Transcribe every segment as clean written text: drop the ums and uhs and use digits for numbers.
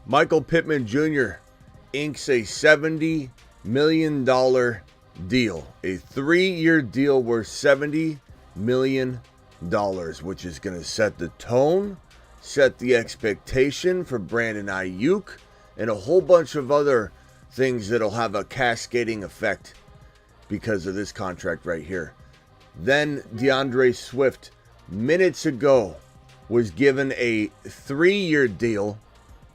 Michael Pittman Jr. inks a $70 million deal. A 3-year deal worth $70 million, which is going to set the tone, set the expectation for Brandon Ayuk, and a whole bunch of other things that'll have a cascading effect because of this contract right here. Then DeAndre Swift, minutes ago, was given a 3-year deal.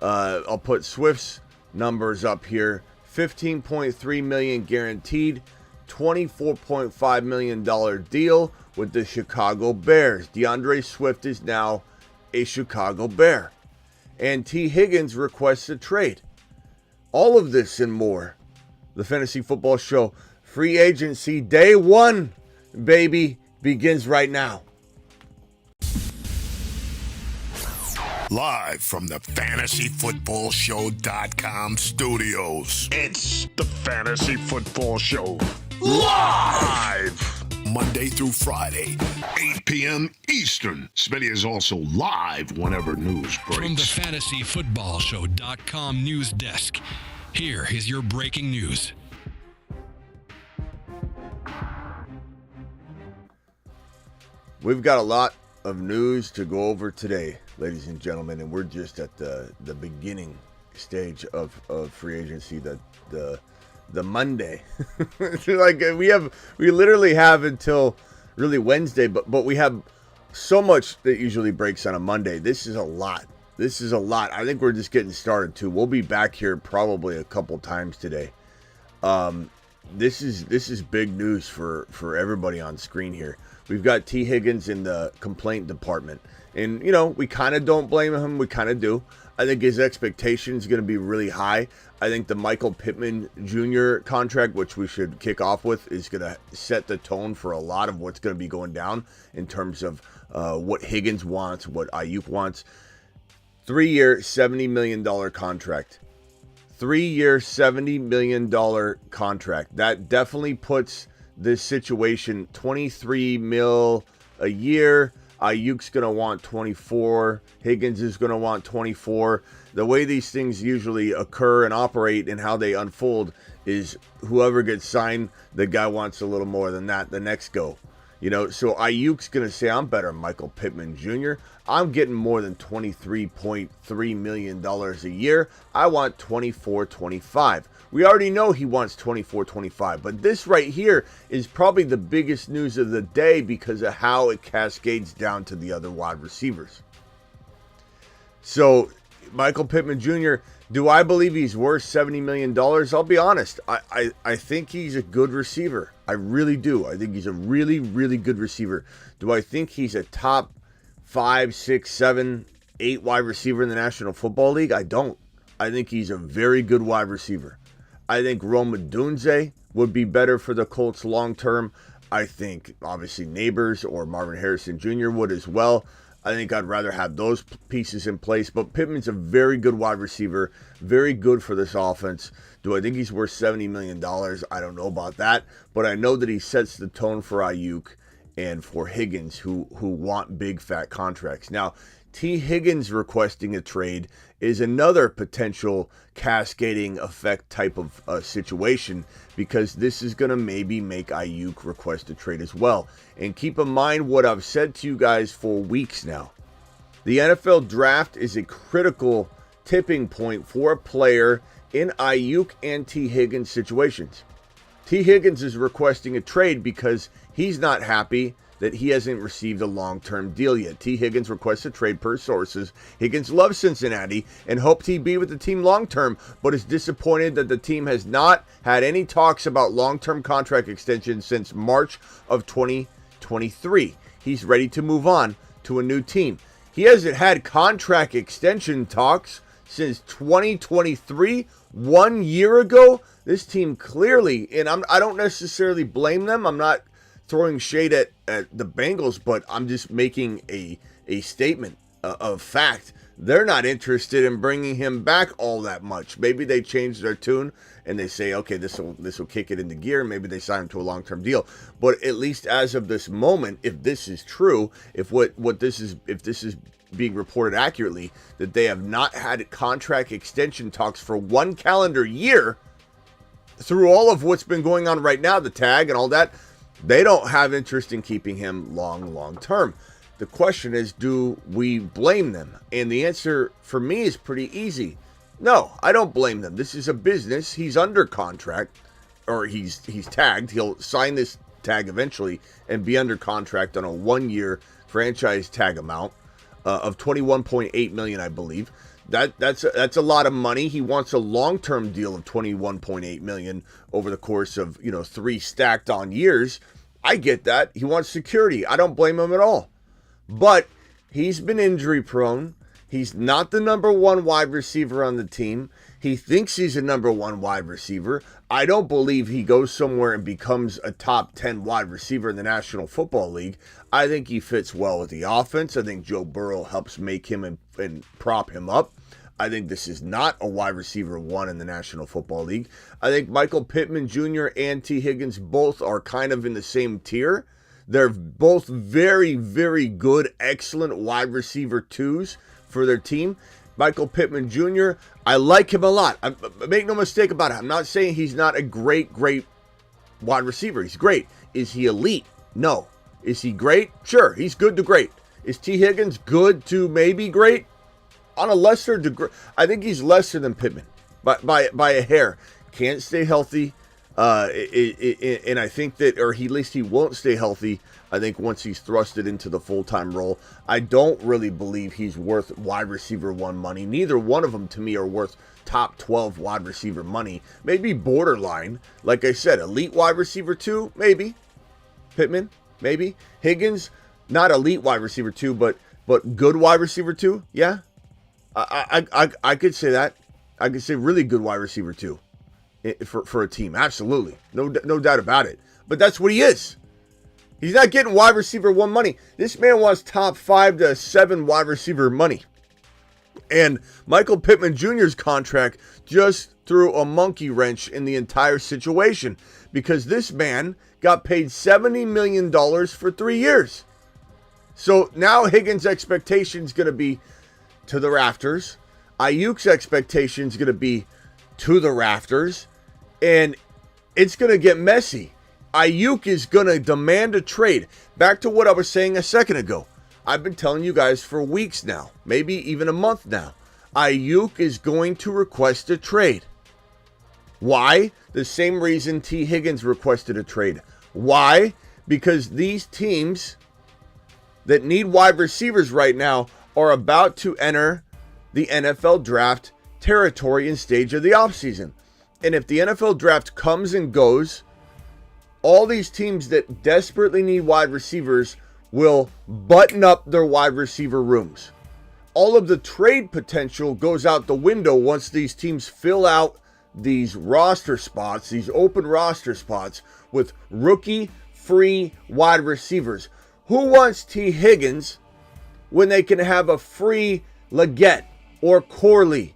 I'll put Swift's numbers up here. $15.3 million guaranteed, $24.5 million deal with the Chicago Bears. DeAndre Swift is now a Chicago Bear. And T. Higgins requests a trade. All of this and more. The Fantasy Football Show free agency day 1, baby, begins right now. Live from the FantasyFootballShow.com studios. It's the Fantasy Football Show. Live! Monday through Friday, 8 p.m. Eastern. Smitty is also live whenever news breaks. From the FantasyFootballShow.com news desk, here is your breaking news. We've got a lot of news to go over today, ladies and gentlemen, and we're just at the beginning stage of free agency, the Monday. Like we literally have until really Wednesday, but we have so much that usually breaks on a Monday. This is a lot. I think we're just getting started too. We'll be back here probably a couple times today. This is big news for everybody on screen here. We've got T. Higgins in the complaint department. And, we kind of don't blame him. We kind of do. I think his expectation is going to be really high. I think the Michael Pittman Jr. contract, which we should kick off with, is going to set the tone for a lot of what's going to be going down in terms of what Higgins wants, what Ayuk wants. 3-year, $70 million contract. 3-year, $70 million contract. That definitely puts this situation, 23 mil a year. Ayuk's going to want 24. Higgins is going to want 24. The way these things usually occur and operate and how they unfold is whoever gets signed, the guy wants a little more than that the next go. So Ayuk's going to say, I'm better than Michael Pittman Jr. I'm getting more than $23.3 million a year. I want 24, 25. We already know he wants 24, 25, but this right here is probably the biggest news of the day because of how it cascades down to the other wide receivers. So, Michael Pittman Jr., do I believe he's worth $70 million? I'll be honest. I think he's a good receiver. I really do. I think he's a really, really good receiver. Do I think he's a top 5, 6, 7, 8 wide receiver in the National Football League? I don't. I think he's a very good wide receiver. I think Rome Odunze would be better for the Colts long term. I think, obviously, Neighbors or Marvin Harrison Jr. would as well. I think I'd rather have those pieces in place. But Pittman's a very good wide receiver, very good for this offense. Do I think he's worth $70 million? I don't know about that. But I know that he sets the tone for Ayuk and for Higgins, who want big, fat contracts. Now, T. Higgins requesting a trade is another potential cascading effect type of situation because this is going to maybe make Ayuk request a trade as well. And keep in mind what I've said to you guys for weeks now. The NFL draft is a critical tipping point for a player in Ayuk and T. Higgins situations. T. Higgins is requesting a trade because he's not happy that he hasn't received a long-term deal yet. T. Higgins requests a trade per sources. Higgins loves Cincinnati and hoped he'd be with the team long-term, but is disappointed that the team has not had any talks about long-term contract extensions since March of 2023. He's ready to move on to a new team. He hasn't had contract extension talks since 2023, 1 year ago. This team clearly, and I don't necessarily blame them. I'm not throwing shade at the Bengals, but I'm just making a statement of fact they're not interested in bringing him back all that much. Maybe they change their tune and they say, okay, this will kick it into gear. Maybe they sign him to a long-term deal. But at least as of this moment, if this is true, if this is being reported accurately, that they have not had contract extension talks for 1 calendar year through all of what's been going on right now, the tag and all that, they don't have interest in keeping him long term. The question is, do we blame them? And the answer for me is pretty easy. No, I don't blame them. This is a business. He's under contract, or he's tagged. He'll sign this tag eventually and be under contract on a 1-year franchise tag amount of $21.8 million, I believe. That's a lot of money. He wants a long-term deal of $21.8 million over the course of 3 stacked on years. I get that. He wants security. I don't blame him at all. But he's been injury prone. He's not the number 1 wide receiver on the team. He thinks he's a number 1 wide receiver. I don't believe he goes somewhere and becomes a top 10 wide receiver in the National Football League. I think he fits well with the offense. I think Joe Burrow helps make him and prop him up. I think this is not a wide receiver 1 in the National Football League. I think Michael Pittman Jr. and T. Higgins both are kind of in the same tier. They're both very, very good, excellent wide receiver 2s for their team. Michael Pittman Jr., I like him a lot. Make no mistake about it. I'm not saying he's not a great wide receiver. He's great. Is he elite? No. Is he great? Sure. He's good to great. Is T. Higgins good to maybe great? On a lesser degree. I think he's lesser than Pittman by a hair. Can't stay healthy. And I think that, or at least he won't stay healthy, I think, once he's thrusted into the full-time role. I don't really believe he's worth wide receiver 1 money. Neither one of them, to me, are worth top 12 wide receiver money. Maybe borderline. Like I said, elite wide receiver 2, maybe. Pittman, maybe. Higgins, not elite wide receiver 2, but good wide receiver 2, yeah. I could say that. I could say really good wide receiver 2. For a team, absolutely, no doubt about it. But that's what he is. He's not getting wide receiver 1 money. This man wants top 5 to 7 wide receiver money. And Michael Pittman Jr.'s contract just threw a monkey wrench in the entire situation, because this man got paid $70 million for 3 years. So now Higgins' expectation is going to be to the rafters. Ayuk's expectation is going to be to the rafters. And it's going to get messy. Ayuk is going to demand a trade. Back to what I was saying a second ago. I've been telling you guys for weeks now, maybe even a month now. Ayuk is going to request a trade. Why? The same reason T. Higgins requested a trade. Why? Because these teams that need wide receivers right now are about to enter the NFL draft territory and stage of the offseason. And if the NFL draft comes and goes, all these teams that desperately need wide receivers will button up their wide receiver rooms. All of the trade potential goes out the window once these teams fill out these roster spots, these open roster spots, with rookie free wide receivers. Who wants T. Higgins when they can have a free Leggett or Corley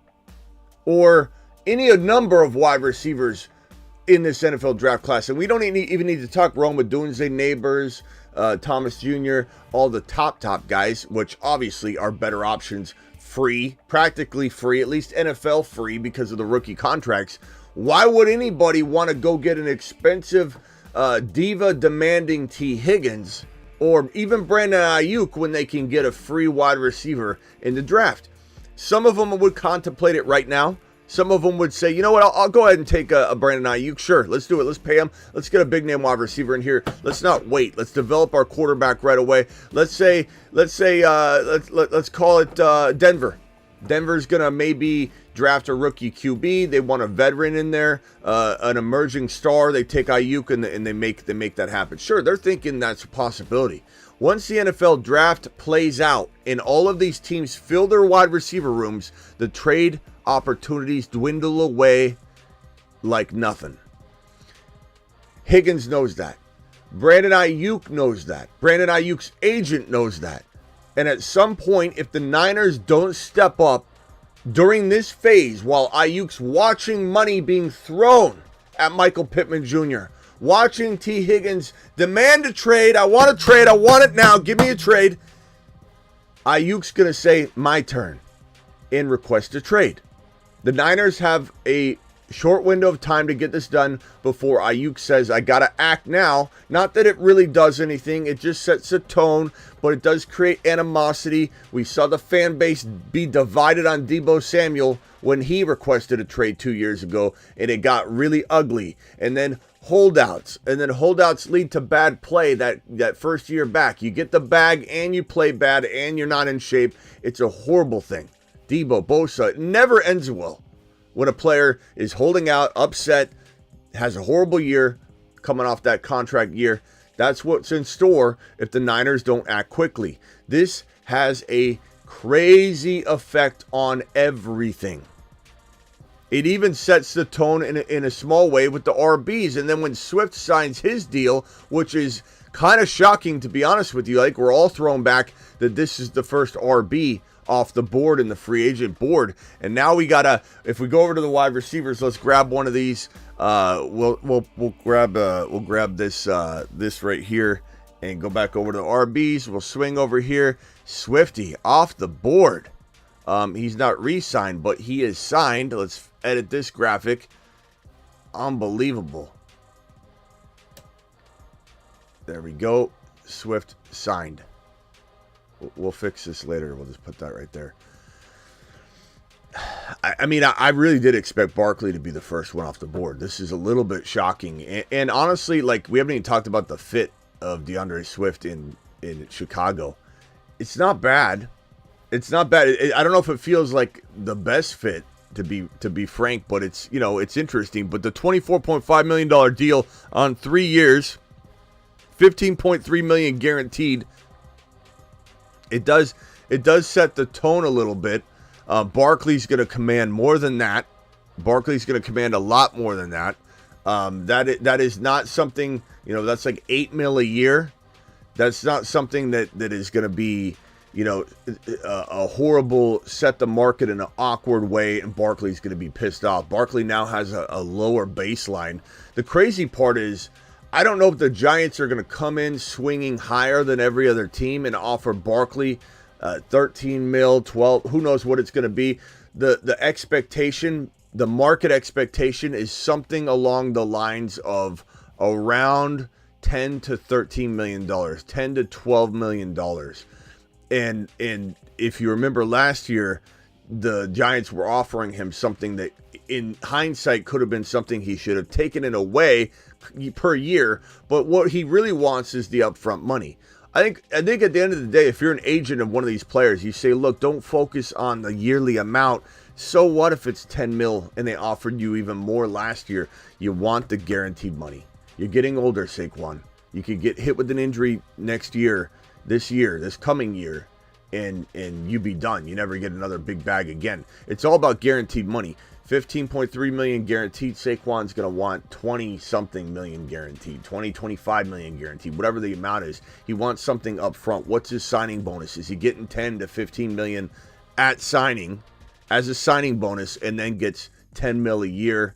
or any number of wide receivers in this NFL draft class? And we don't even need to talk Rome Odunze, Neighbors, Thomas Jr., all the top guys, which obviously are better options, free, practically free, at least NFL free because of the rookie contracts. Why would anybody want to go get an expensive diva demanding T. Higgins or even Brandon Ayuk when they can get a free wide receiver in the draft? Some of them would contemplate it right now. Some of them would say, you know what, I'll go ahead and take a Brandon Ayuk. Sure, let's do it. Let's pay him. Let's get a big name wide receiver in here. Let's not wait. Let's develop our quarterback right away. Let's call it Denver. Denver's gonna maybe draft a rookie QB. They want a veteran in there, an emerging star. They take Ayuk and they make that happen. Sure, they're thinking that's a possibility. Once the NFL draft plays out and all of these teams fill their wide receiver rooms, the trade opportunities dwindle away like nothing. Higgins knows that. Brandon Ayuk knows that. Brandon Ayuk's agent knows that. And at some point, if the Niners don't step up during this phase while Ayuk's watching money being thrown at Michael Pittman Jr., watching T. Higgins demand a trade, I want a trade, I want it now, give me a trade, Ayuk's going to say, my turn, and request a trade. The Niners have a short window of time to get this done before Ayuk says, I got to act now. Not that it really does anything. It just sets a tone, but it does create animosity. We saw the fan base be divided on Deebo Samuel when he requested a trade 2 years ago, and it got really ugly. And then holdouts, and then holdouts lead to bad play that first year back. You get the bag, and you play bad, and you're not in shape. It's a horrible thing. Deebo, Bosa, it never ends well when a player is holding out, upset, has a horrible year, coming off that contract year. That's what's in store if the Niners don't act quickly. This has a crazy effect on everything. It even sets the tone in a small way with the RBs. And then when Swift signs his deal, which is kind of shocking, to be honest with you, like we're all thrown back that this is the first RB off the board in the free agent board. And now we gotta, if we go over to the wide receivers, let's grab one of these. We'll grab this right here and go back over to the RBs. We'll swing over here. Swifty off the board. He's not re-signed, but he is signed. Let's edit this graphic. Unbelievable. There we go. Swift signed. We'll fix this later. We'll just put that right there. I mean, I really did expect Barkley to be the first one off the board. This is a little bit shocking. And honestly, like, we haven't even talked about the fit of DeAndre Swift in Chicago. It's not bad. It's not bad. I don't know if it feels like the best fit, to be frank, but it's, you know, it's interesting. But the $24.5 million deal on 3 years, $15.3 million guaranteed. It does set the tone a little bit. Barkley's going to command more than that. Barkley's going to command a lot more than that. That is not something, you know, that's like $8 million a year. That's not something that is going to be, you know, a horrible set the market in an awkward way, and Barkley's going to be pissed off. Barkley now has a lower baseline. The crazy part is, I don't know if the Giants are going to come in swinging higher than every other team and offer Barkley 13 mil, 12, who knows what it's going to be. The expectation, the market expectation is something along the lines of around $10 to $13 million, $10 to $12 million. And if you remember last year, the Giants were offering him something that in hindsight could have been something he should have taken it away per year, but what he really wants is the upfront money. I think at the end of the day, if you're an agent of one of these players, you say, look, don't focus on the yearly amount. So what if it's 10 mil and they offered you even more last year? You want the guaranteed money. You're getting older, Saquon. You could get hit with an injury next year, this coming year, and you be done. You never get another big bag again. It's all about guaranteed money. $15.3 million guaranteed. Saquon's going to want 20-something million guaranteed, 25 million guaranteed, whatever the amount is. He wants something up front. What's his signing bonus? Is he getting 10 to 15 million at signing as a signing bonus and then gets 10 mil a year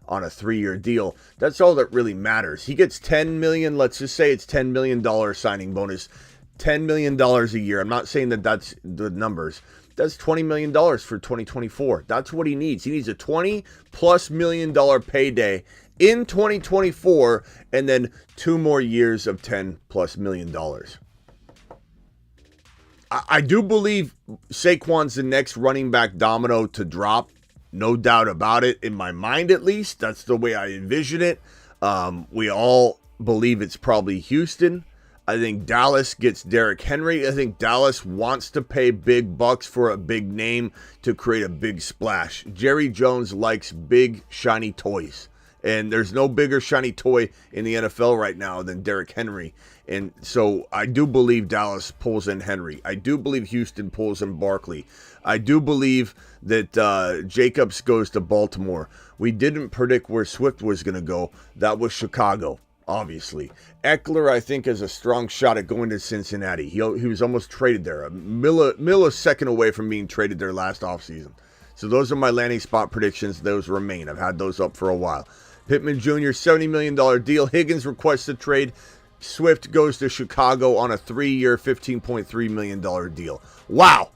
on a 3-year deal? That's all that really matters. He gets 10 million. Let's just say it's $10 million signing bonus, $10 million a year. I'm not saying that that's the numbers. That's $20 million for 2024. That's what he needs. He needs a $20+ million payday in 2024 and then 2 more years of $10+ million. I do believe Saquon's the next running back domino to drop. No doubt about it. In my mind, at least. That's the way I envision it. We all believe it's probably Houston. I think Dallas gets Derrick Henry. I think Dallas wants to pay big bucks for a big name to create a big splash. Jerry Jones likes big, shiny toys. And there's no bigger shiny toy in the NFL right now than Derrick Henry. And so I do believe Dallas pulls in Henry. I do believe Houston pulls in Barkley. I do believe that Jacobs goes to Baltimore. We didn't predict where Swift was going to go. That was Chicago. obviously. Eckler, I think, has a strong shot at going to Cincinnati. He was almost traded there, a millisecond away from being traded there last offseason. So those are my landing spot predictions. Those remain. I've had those up for a while. Pittman Jr., $70 million deal. Higgins requests a trade. Swift goes to Chicago on a 3-year, $15.3 million deal. Wow.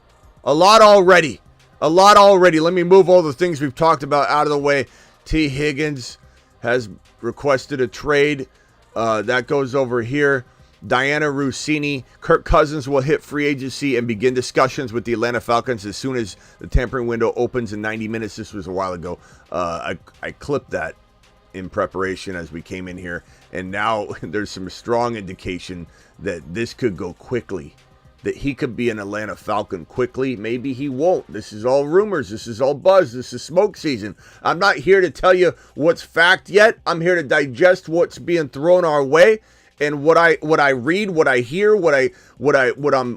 A lot already. Let me move all the things we've talked about out of the way. T. Higgins has requested a trade. That goes over here. Diana Rossini. Kirk Cousins will hit free agency and begin discussions with the Atlanta Falcons as soon as the tampering window opens in 90 minutes. This was a while ago. I clipped that in preparation as we came in here. And now there's some strong indication that this could go quickly. That he could be an Atlanta Falcon quickly. Maybe he won't. This is all rumors. This is all buzz. This is smoke season. I'm not here to tell you what's fact yet. I'm here to digest what's being thrown our way and what I read, what I hear, what I'm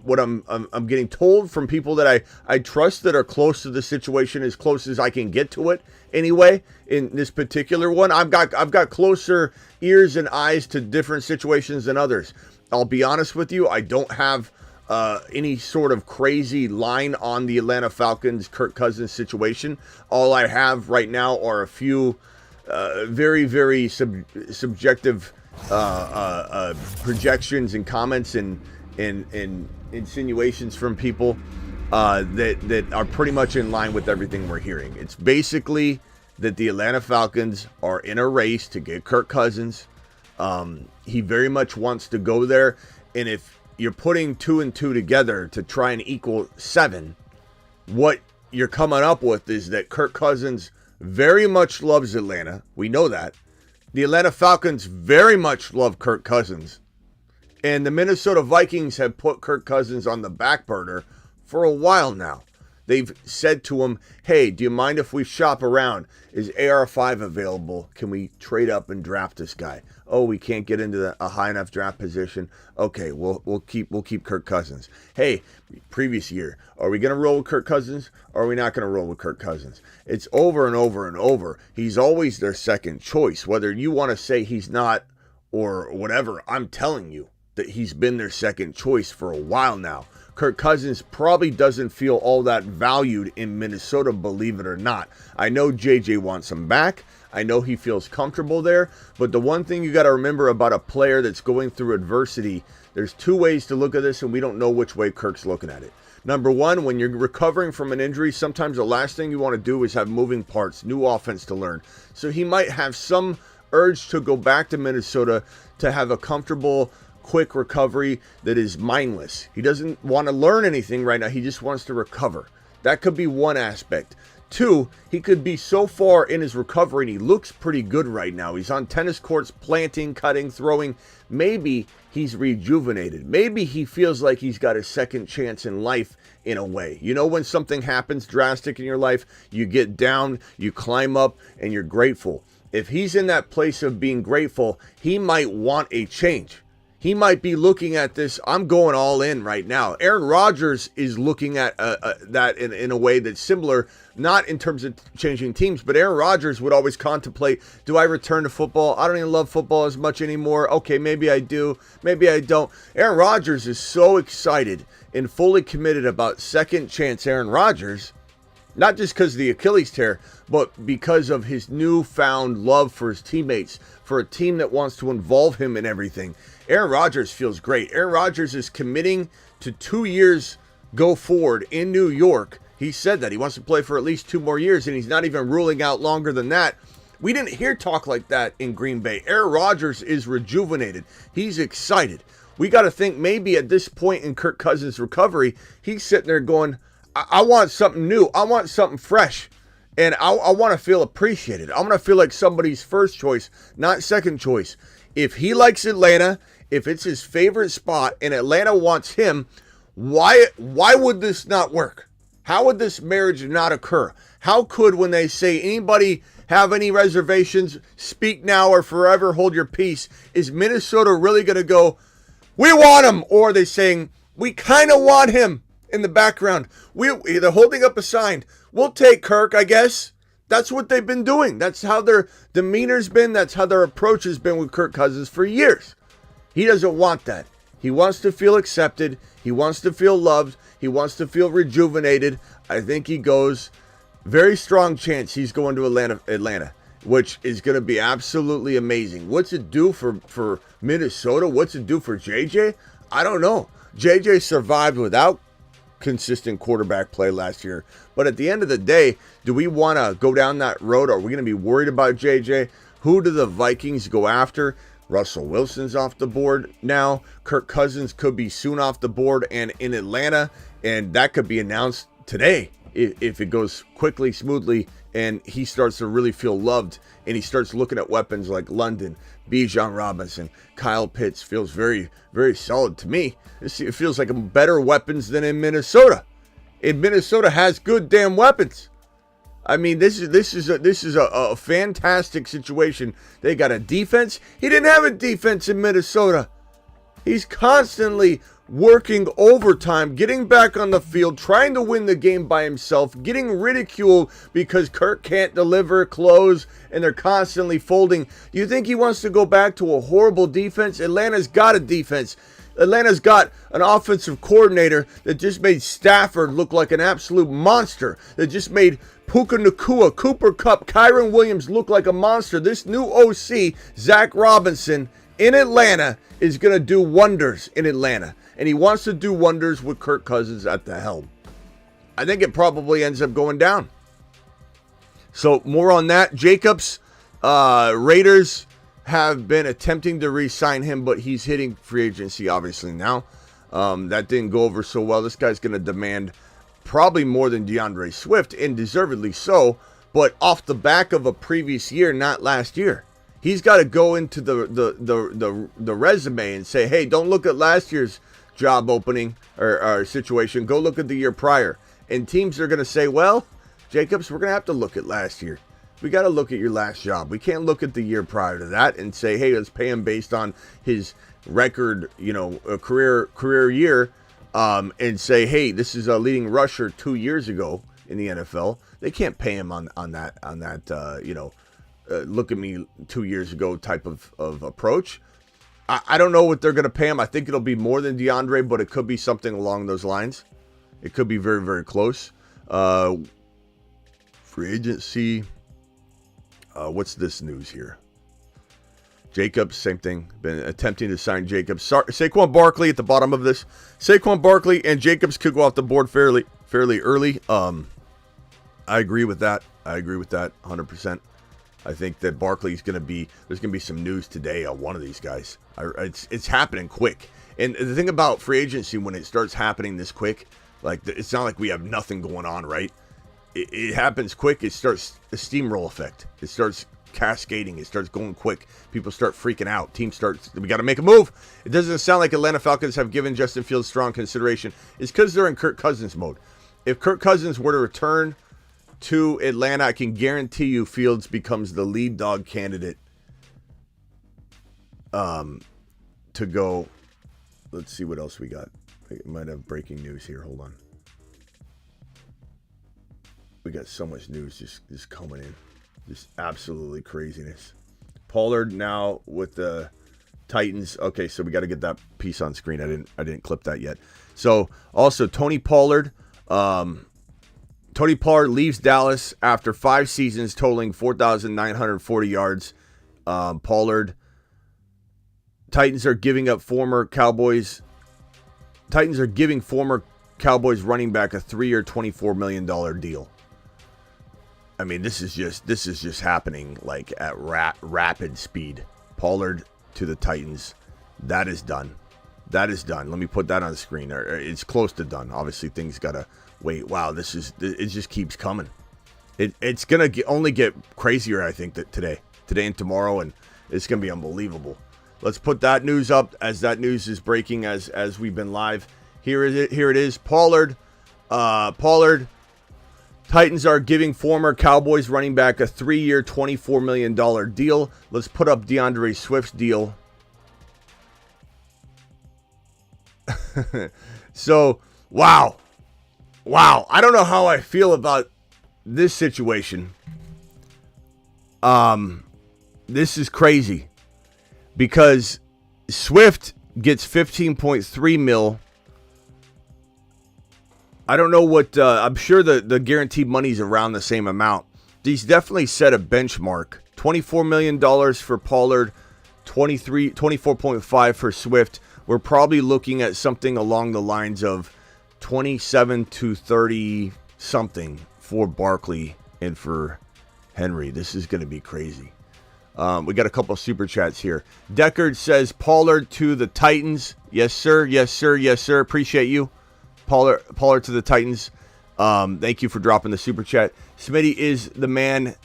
getting told from people that I trust that are close to the situation, as close as I can get to it. Anyway, in this particular one, I've got closer ears and eyes to different situations than others. I'll be honest with you. I don't have any sort of crazy line on the Atlanta Falcons Kirk Cousins situation. All I have right now are a few very, very subjective projections and comments and insinuations from people that are pretty much in line with everything we're hearing. It's basically that the Atlanta Falcons are in a race to get Kirk Cousins. He very much wants to go there, and if you're putting 2 and 2 together to try and equal 7, what you're coming up with is that Kirk Cousins very much loves Atlanta. We know that. The Atlanta Falcons very much love Kirk Cousins. And the Minnesota Vikings have put Kirk Cousins on the back burner for a while now. They've said to him, hey, do you mind if we shop around? Is AR5 available? Can we trade up and draft this guy? Oh, we can't get into a high enough draft position. Okay, we'll keep Kirk Cousins. Hey, previous year, are we going to roll with Kirk Cousins or are we not going to roll with Kirk Cousins? It's over and over and over. He's always their second choice. Whether you want to say he's not or whatever, I'm telling you that he's been their second choice for a while now. Kirk Cousins probably doesn't feel all that valued in Minnesota, believe it or not. I know JJ wants him back. I know he feels comfortable there. But the one thing you got to remember about a player that's going through adversity, there's 2 ways to look at this, and we don't know which way Kirk's looking at it. Number one, when you're recovering from an injury, sometimes the last thing you want to do is have moving parts, new offense to learn. So he might have some urge to go back to Minnesota to have a comfortable, quick recovery that is mindless. He doesn't want to learn anything right now. He just wants to recover. That could be one aspect. 2, he could be so far in his recovery and he looks pretty good right now. He's on tennis courts, planting, cutting, throwing. Maybe he's rejuvenated. Maybe he feels like he's got a second chance in life in a way. You know, when something happens drastic in your life, you get down, you climb up, and you're grateful. If he's in that place of being grateful, he might want a change. He might be looking at this, I'm going all in right now. Aaron Rodgers is looking at that in a way that's similar, not in terms of changing teams, but Aaron Rodgers would always contemplate, do I return to football? I don't even love football as much anymore. Okay, maybe I do, maybe I don't. Aaron Rodgers is so excited and fully committed about second chance Aaron Rodgers, not just because of the Achilles tear, but because of his newfound love for his teammates, for a team that wants to involve him in everything. Aaron Rodgers feels great. Aaron Rodgers is committing to 2 years go forward in New York. He said that he wants to play for at least 2 more years, and he's not even ruling out longer than that. We didn't hear talk like that in Green Bay. Aaron Rodgers is rejuvenated. He's excited. We got to think maybe at this point in Kirk Cousins' recovery, he's sitting there going, I want something new. I want something fresh. And I want to feel appreciated. I want to feel like somebody's first choice, not second choice. If he likes Atlanta, if it's his favorite spot and Atlanta wants him, why would this not work? How would this marriage not occur? How could, when they say anybody have any reservations, speak now or forever hold your peace, is Minnesota really going to go, we want him? Or are they saying, we kind of want him in the background? They're holding up a sign. We'll take Kirk, I guess. That's what they've been doing. That's how their demeanor's been. That's how their approach has been with Kirk Cousins for years. He doesn't want that. He wants to feel accepted. He wants to feel loved. He wants to feel rejuvenated. I think he goes, very strong chance he's going to Atlanta, which is going to be absolutely amazing. What's it do for Minnesota? What's it do for JJ? I don't know. JJ survived without consistent quarterback play last year. But at the end of the day, do we want to go down that road? Are we going to be worried about JJ? Who do the Vikings go after? Russell Wilson's off the board now. Kirk Cousins could be soon off the board and in Atlanta. And that could be announced today if it goes quickly, smoothly, and he starts to really feel loved. And he starts looking at weapons like London, Bijan Robinson, Kyle Pitts. Feels very, very solid to me. It feels like better weapons than in Minnesota. And Minnesota has good damn weapons. I mean, this is a fantastic situation. They got a defense. He didn't have a defense in Minnesota. He's constantly working overtime, getting back on the field, trying to win the game by himself, getting ridiculed because Kirk can't deliver, close, and they're constantly folding. Do you think he wants to go back to a horrible defense? Atlanta's got a defense. Atlanta's got an offensive coordinator that just made Stafford look like an absolute monster, that just made Puka Nacua, Cooper Kupp, Kyron Williams look like a monster. This new OC, Zach Robinson, in Atlanta is going to do wonders in Atlanta. And he wants to do wonders with Kirk Cousins at the helm. I think it probably ends up going down. So more on that. Jacobs, Raiders have been attempting to re-sign him, but he's hitting free agency obviously now. That didn't go over so well. This guy's going to demand probably more than DeAndre Swift, and deservedly so, but off the back of a previous year, not last year. He's got to go into the resume and say, hey, don't look at last year's job opening or situation. Go look at the year prior. And teams are going to say, well, Jacobs, we're going to have to look at last year. We got to look at your last job. We can't look at the year prior to that and say, hey, let's pay him based on his record, a career year, and say, hey, this is a leading rusher 2 years ago in the NFL. They can't pay him on that look at me 2 years ago type of approach. I don't know what they're going to pay him. I think it'll be more than DeAndre, but it could be something along those lines. It could be very, very close. Free agency. What's this news here? Jacobs, same thing. Been attempting to sign Jacobs. Saquon Barkley at the bottom of this. Saquon Barkley and Jacobs could go off the board fairly early. I agree with that. 100%. I think that Barkley's going to be, there's going to be some news today on one of these guys. It's happening quick. And the thing about free agency, when it starts happening this quick, like it's not like we have nothing going on, right? It happens quick. It starts a steamroll effect. It starts cascading. It starts going quick. People start freaking out. Teams we got to make a move. It doesn't sound like Atlanta Falcons have given Justin Fields strong consideration. It's because they're in Kirk Cousins mode. If Kirk Cousins were to return to Atlanta, I can guarantee you Fields becomes the lead dog candidate to go. Let's see what else we got. I might have breaking news here. Hold on. We got so much news just coming in. Just absolutely craziness. Pollard now with the Titans. Okay, so we got to get that piece on screen. I didn't clip that yet. So also Tony Pollard. Tony Pollard leaves Dallas after 5 seasons, totaling 4,940 yards. Pollard. Titans are giving Cowboys running back a 3-year, $24 million deal. I mean, this is just happening like at rapid speed. Pollard to the Titans. That is done. Let me put that on the screen. It's close to done. Obviously, things gotta wait. Wow, it just keeps coming. It's gonna only get crazier. I think that today and tomorrow, and it's gonna be unbelievable. Let's put that news up as that news is breaking as we've been live. Here it is. Pollard. Titans are giving former Cowboys running back a 3-year, $24 million deal. Let's put up DeAndre Swift's deal. So, wow. I don't know how I feel about this situation. This is crazy because Swift gets 15.3 mil. I don't know what, I'm sure the guaranteed money's around the same amount. These definitely set a benchmark. $24 million for Pollard, 24.5 for Swift. We're probably looking at something along the lines of 27 to 30 something for Barkley and for Henry. This is going to be crazy. We got a couple super chats here. Deckard says Pollard to the Titans. Yes, sir. Yes, sir. Yes, sir. Appreciate you. Pollard to the Titans. Thank you for dropping the super chat. Smitty is the man.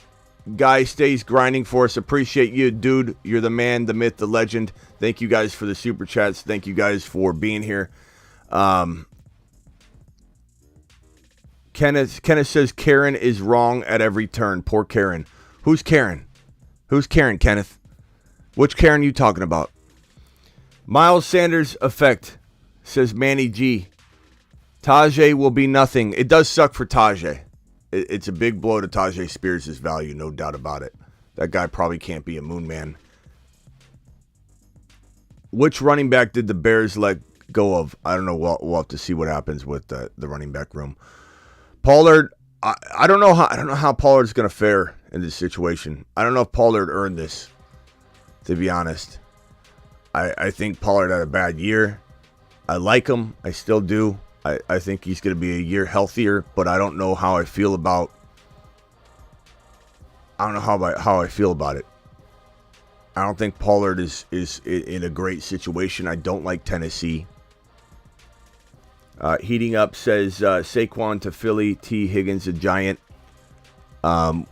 Guy stays grinding for us. Appreciate you, dude. You're the man, the myth, the legend. Thank you guys for the super chats. Thank you guys for being here. Kenneth says Karen is wrong at every turn. Poor Karen. Who's Karen? Who's Karen, Kenneth? Which Karen are you talking about? Miles Sanders effect, says Manny G. Tajay will be nothing. It does suck for Tajay. It's a big blow to Tajay Spears' value, no doubt about it. That guy probably can't be a moon man. Which running back did the Bears let go of? I don't know. We'll have to see what happens with the running back room. Pollard, I don't know how Pollard's going to fare in this situation. I don't know if Pollard earned this, to be honest. I think Pollard had a bad year. I like him. I still do. I think he's going to be a year healthier, but I don't know how I feel about. I don't know how I feel about it. I don't think Pollard is in a great situation. I don't like Tennessee. Heating Up says Saquon to Philly, T. Higgins a Giant.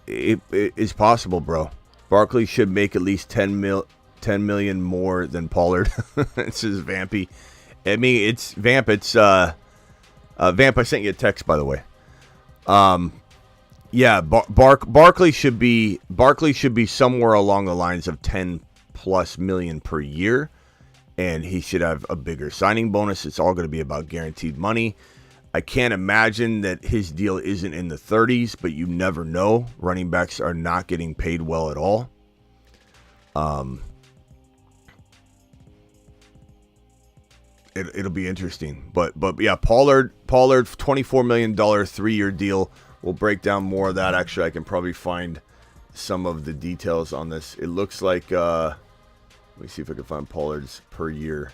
It is possible, bro. Barkley should make at least 10 million more than Pollard. This is Vampy. I mean, it's Vamp. It's Vamp, I sent you a text, by the way. Yeah, Barkley should be somewhere along the lines of 10 plus million per year, and he should have a bigger signing bonus. It's all going to be about guaranteed money. I can't imagine that his deal isn't in the 30s, but you never know. Running backs are not getting paid well at all. It'll be interesting, but yeah, Pollard, $24 million 3-year deal. We'll break down more of that. Actually, I can probably find some of the details on this. It looks like, let me see if I can find Pollard's per year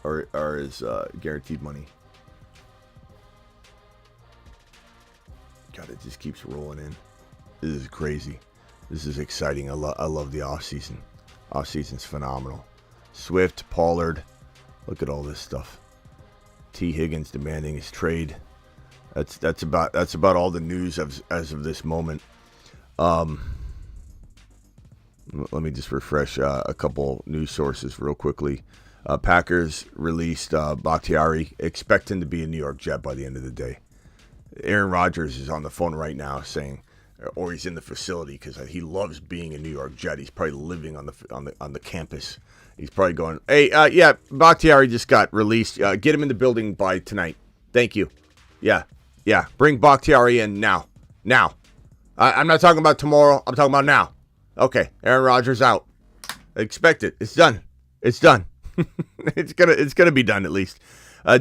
or his guaranteed money. God, it just keeps rolling in. This is crazy. This is exciting. I love the offseason. Offseason's phenomenal. Swift, Pollard, look at all this stuff. T. Higgins demanding his trade. That's about all the news as of this moment. Let me just refresh a couple news sources real quickly. Packers released Bakhtiari, expecting to be a New York Jet by the end of the day. Aaron Rodgers is on the phone right now saying, or he's in the facility because he loves being a New York Jet. He's probably living on the campus. He's probably going, hey, yeah, Bakhtiari just got released. Get him in the building by tonight. Thank you. Yeah. Bring Bakhtiari in now. I'm not talking about tomorrow. I'm talking about now. Okay, Aaron Rodgers out. Expect it. It's done. It's gonna be done at least.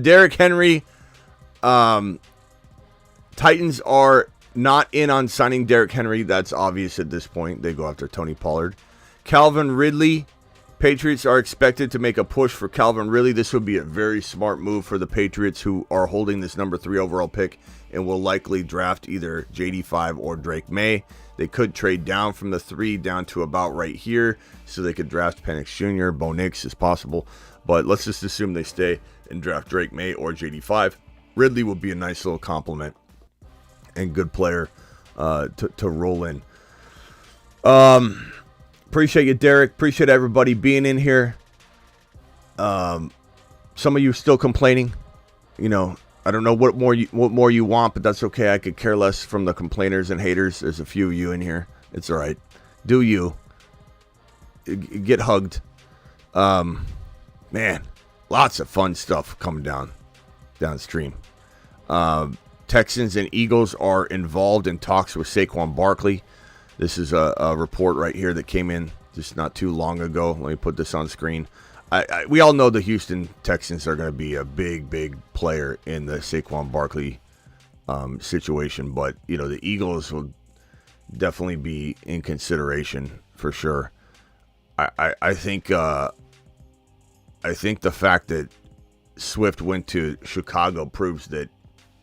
Derrick Henry. Titans are not in on signing Derrick Henry. That's obvious at this point. They go after Tony Pollard. Calvin Ridley. Patriots are expected to make a push for Calvin Ridley. This would be a very smart move for the Patriots, who are holding this number 3 overall pick and will likely draft either JD5 or Drake May. They could trade down from the 3 down to about right here, so they could draft Penix Jr., Bo Nix is possible. But let's just assume they stay and draft Drake May or JD5. Ridley will be a nice little compliment and good player to roll in. Appreciate you, Derek. Appreciate everybody being in here. Some of you still complaining. You know, I don't know what more you want, but that's okay. I could care less from the complainers and haters. There's a few of you in here. It's all right. Do you. Get hugged. Man, lots of fun stuff coming downstream. Texans and Eagles are involved in talks with Saquon Barkley. This is a report right here that came in just not too long ago. Let me put this on screen. We all know the Houston Texans are going to be a big player in the Saquon Barkley situation, but the Eagles will definitely be in consideration for sure. I think the fact that Swift went to Chicago proves that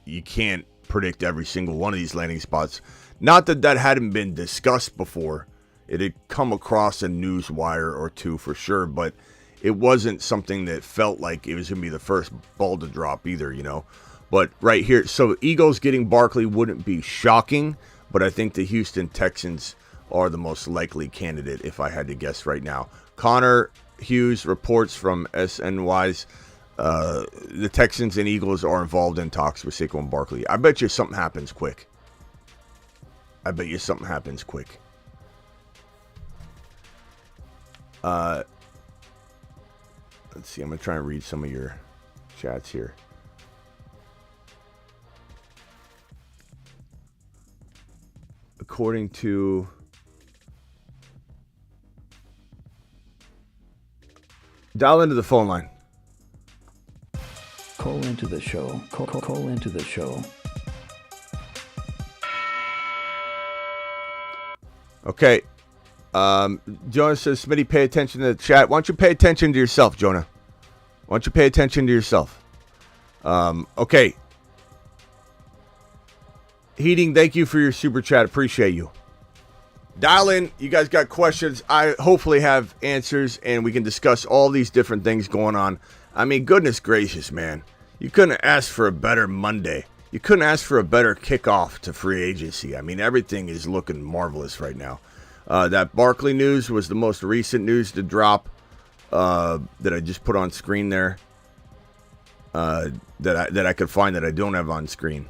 you can't predict every single one of these landing spots. Not that hadn't been discussed before. It had come across a news wire or two for sure, but it wasn't something that felt like it was going to be the first ball to drop either, But right here, so Eagles getting Barkley wouldn't be shocking, but I think the Houston Texans are the most likely candidate if I had to guess right now. Connor Hughes reports from SNY's the Texans and Eagles are involved in talks with Saquon Barkley. I bet you something happens quick. Let's see, I'm going to try and read some of your chats here. According to dial into the phone line. Call into the show. Call into the show. Okay. Jonah says, Smitty, pay attention to the chat. Why don't you pay attention to yourself, Jonah? Why don't you pay attention to yourself? Okay. Heating, thank you for your super chat. Appreciate you. Dial in. You guys got questions. I hopefully have answers, and we can discuss all these different things going on. I mean, goodness gracious, man. You couldn't ask for a better Monday. You couldn't ask for a better kickoff to free agency. I mean, everything is looking marvelous right now. That Barkley news was the most recent news to drop that I just put on screen there. That I could find that I don't have on screen.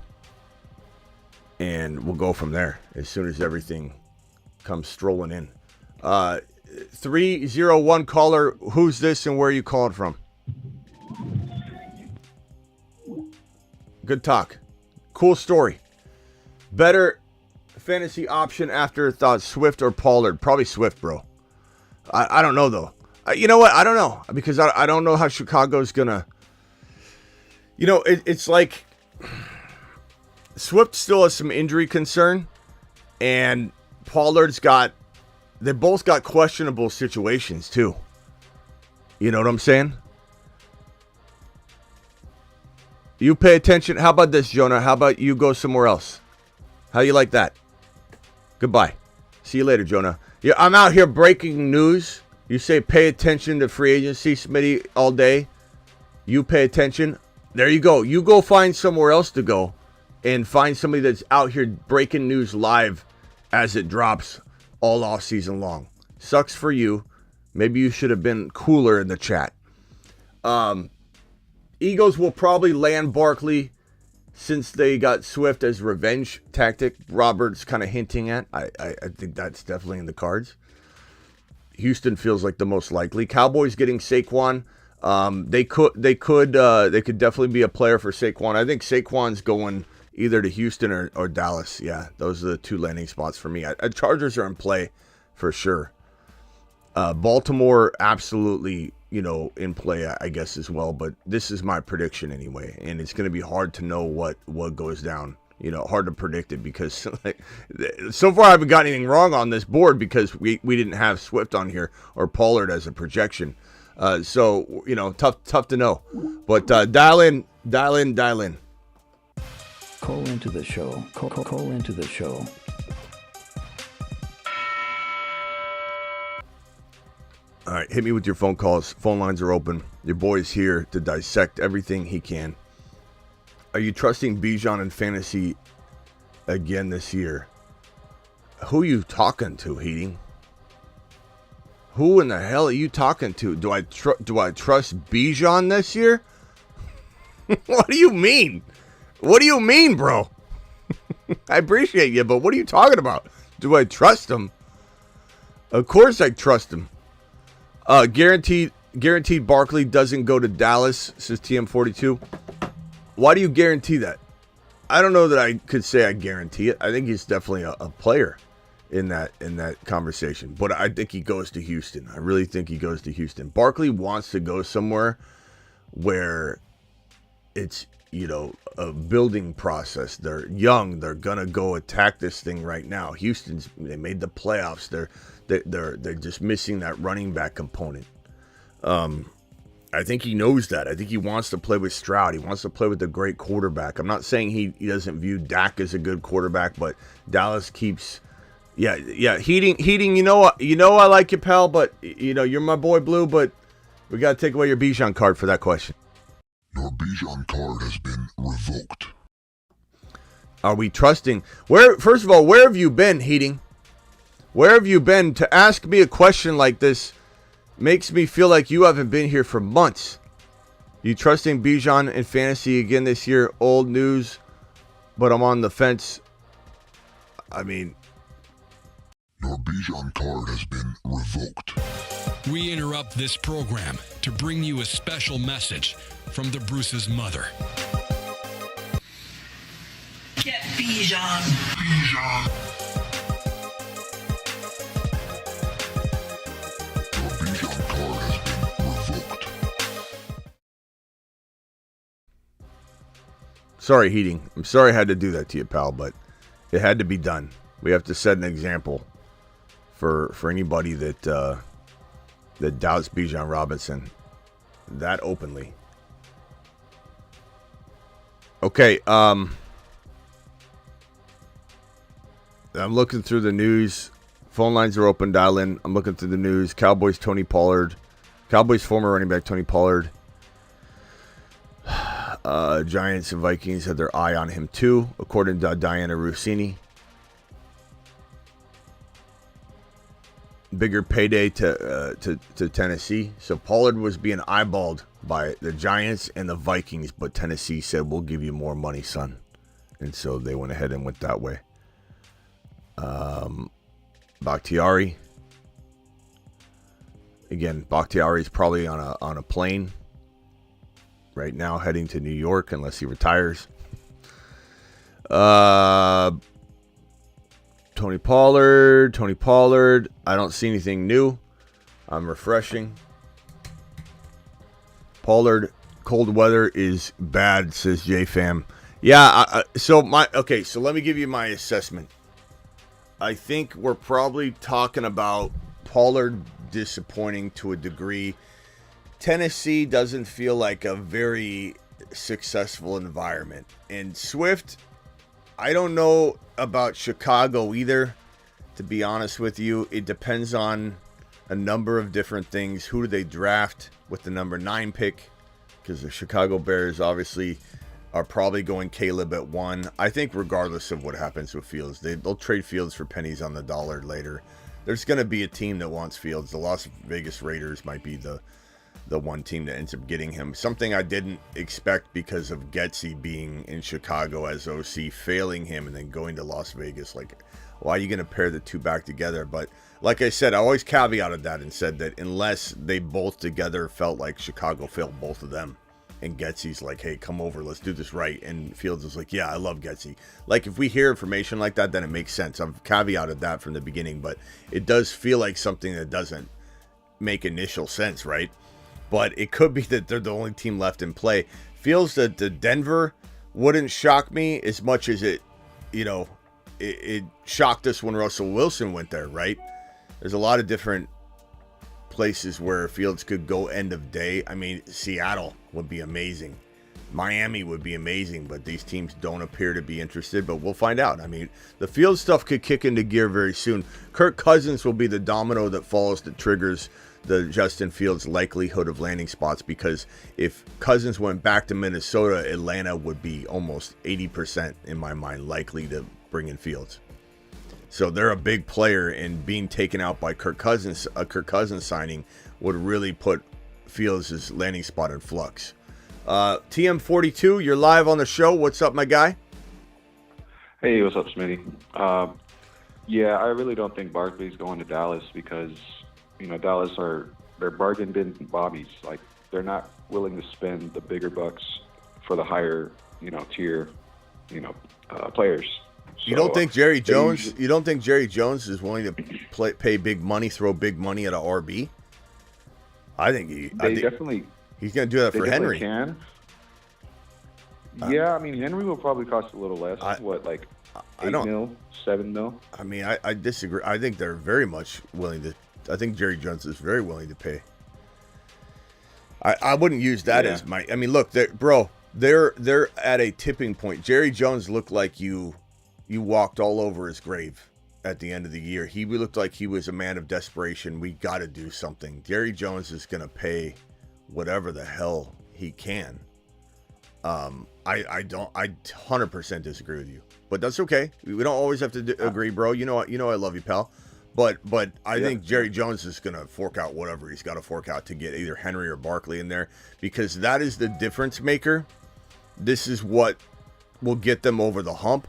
And we'll go from there as soon as everything comes strolling in. 301 caller, who's this and where are you calling from? Good talk. Cool story. Better fantasy option after thought, Swift or Pollard? Probably Swift, bro. I don't know, though. You know what? I don't know. Because I don't know how Chicago's going to... it's like... Swift still has some injury concern. And Pollard's got... They both got questionable situations, too. You know what I'm saying? You pay attention. How about this, Jonah? How about you go somewhere else? How you like that? Goodbye. See you later, Jonah. Yeah, I'm out here breaking news. You say pay attention to free agency, Smitty, all day. You pay attention. There you go. You go find somewhere else to go and find somebody that's out here breaking news live as it drops all off season long. Sucks for you. Maybe you should have been cooler in the chat. Eagles will probably land Barkley since they got Swift as revenge tactic. Robert's kind of hinting at. I think that's definitely in the cards. Houston feels like the most likely. Cowboys getting Saquon. They could definitely be a player for Saquon. I think Saquon's going either to Houston or Dallas. Yeah, those are the two landing spots for me. Chargers are in play for sure. Baltimore absolutely, in play, I guess, as well. But this is my prediction anyway. And it's going to be hard to know what goes down. Hard to predict it because so far I haven't got anything wrong on this board because we didn't have Swift on here or Pollard as a projection. So, tough to know. But dial in. Call into the show. Call into the show. All right, hit me with your phone calls. Phone lines are open. Your boy's here to dissect everything he can. Are you trusting Bijan in fantasy again this year? Who are you talking to, Heating? Who in the hell are you talking to? Do I trust Bijan this year? What do you mean? What do you mean, bro? I appreciate you, but what are you talking about? Do I trust him? Of course I trust him. Guaranteed Barkley doesn't go to Dallas, says TM42. Why do you guarantee that? I don't know that I could say I guarantee it. I think he's definitely a player in that conversation. But I think he goes to Houston. I really think he goes to Houston. Barkley wants to go somewhere where it's, a building process. They're young. They're gonna go attack this thing right now. They made the playoffs. They're just missing that running back component. I think he knows that. I think he wants to play with Stroud. He wants to play with a great quarterback. I'm not saying he doesn't view Dak as a good quarterback, but Dallas keeps, Heating. You know I like you, pal, but you're my boy Blue. But we gotta take away your Bijan card for that question. Your Bijan card has been revoked. Are we trusting? First of all, where have you been, Heating? Where have you been? To ask me a question like this makes me feel like you haven't been here for months. You trusting Bijan in fantasy again this year? Old news, but I'm on the fence. I mean, your Bijan card has been revoked. We interrupt this program to bring you a special message from the Bruce's mother. Get Bijan. Bijan. Your Bijan card has been revoked. Sorry, Heating. I'm sorry I had to do that to you, pal, but it had to be done. We have to set an example for anybody that doubts Bijan Robinson that openly. Okay, I'm looking through the news. Phone lines are open. Dial in. I'm looking through the news. Cowboys former running back Tony Pollard. Giants and Vikings had their eye on him too, according to Diana Rossini. Bigger payday to Tennessee. So Pollard was being eyeballed by the Giants and the Vikings, but Tennessee said, we'll give you more money, son. And so they went ahead and went that way. Bakhtiari. Again, Bakhtiari is probably on a plane right now heading to New York unless he retires. Tony Pollard. I don't see anything new. I'm refreshing. Pollard, cold weather is bad, says JFam. Yeah, so let me give you my assessment. I think we're probably talking about Pollard disappointing to a degree. Tennessee doesn't feel like a very successful environment. And Swift, I don't know about Chicago either, to be honest with you. It depends on a number of different things. Who do they draft with the number 9 pick? Because the Chicago Bears obviously are probably going Caleb at 1. I think regardless of what happens with Fields, they'll trade Fields for pennies on the dollar later. There's going to be a team that wants Fields. The Las Vegas Raiders might be the one team that ends up getting him. Something I didn't expect because of Getsy being in Chicago as OC, failing him and then going to Las Vegas. Like, why are you going to pair the two back together? But like I said, I always caveated that and said that unless they both together felt like Chicago failed both of them. And Getsy's like, hey, come over, let's do this right. And Fields is like, yeah, I love Getsy. Like, if we hear information like that, then it makes sense. I've caveated that from the beginning, but it does feel like something that doesn't make initial sense, right? But it could be that they're the only team left in play. Feels that the Denver wouldn't shock me as much as it shocked us when Russell Wilson went there, right? There's a lot of different places where Fields could go end of day. I mean, Seattle would be amazing. Miami would be amazing, but these teams don't appear to be interested, but we'll find out. I mean, the Fields stuff could kick into gear very soon. Kirk Cousins will be the domino that falls that triggers the Justin Fields likelihood of landing spots, because if Cousins went back to Minnesota, Atlanta would be almost 80% in my mind likely to bring in Fields. So they're a big player, and being taken out by Kirk Cousins, a Kirk Cousins signing would really put Fields' landing spot in flux. TM42, you're live on the show. What's up, my guy? Hey, what's up, Smitty? Yeah, I really don't think Barkley's going to Dallas because, Dallas they're bargain bin bobbies. Like, they're not willing to spend the bigger bucks for the higher, tier, players. You don't think Jerry Jones? You don't think Jerry Jones is willing to pay big money, throw big money at a RB? I think definitely. He's going to do that for Henry. Can. Yeah, I mean Henry will probably cost a little less. 8 mil, 7 mil? I mean, I disagree. I think they're very much willing to. I think Jerry Jones is very willing to pay. I wouldn't use that as my. I mean, look, they're at a tipping point. Jerry Jones looked like you walked all over his grave at the end of the year. He looked like he was a man of desperation. We got to do something. Jerry Jones is going to pay whatever the hell he can. I 100% disagree with you, but that's okay. We don't always have to agree, bro. You know I love you, pal. But I think Jerry Jones is going to fork out whatever he's got to fork out to get either Henry or Barkley in there, because that is the difference maker. This is what will get them over the hump.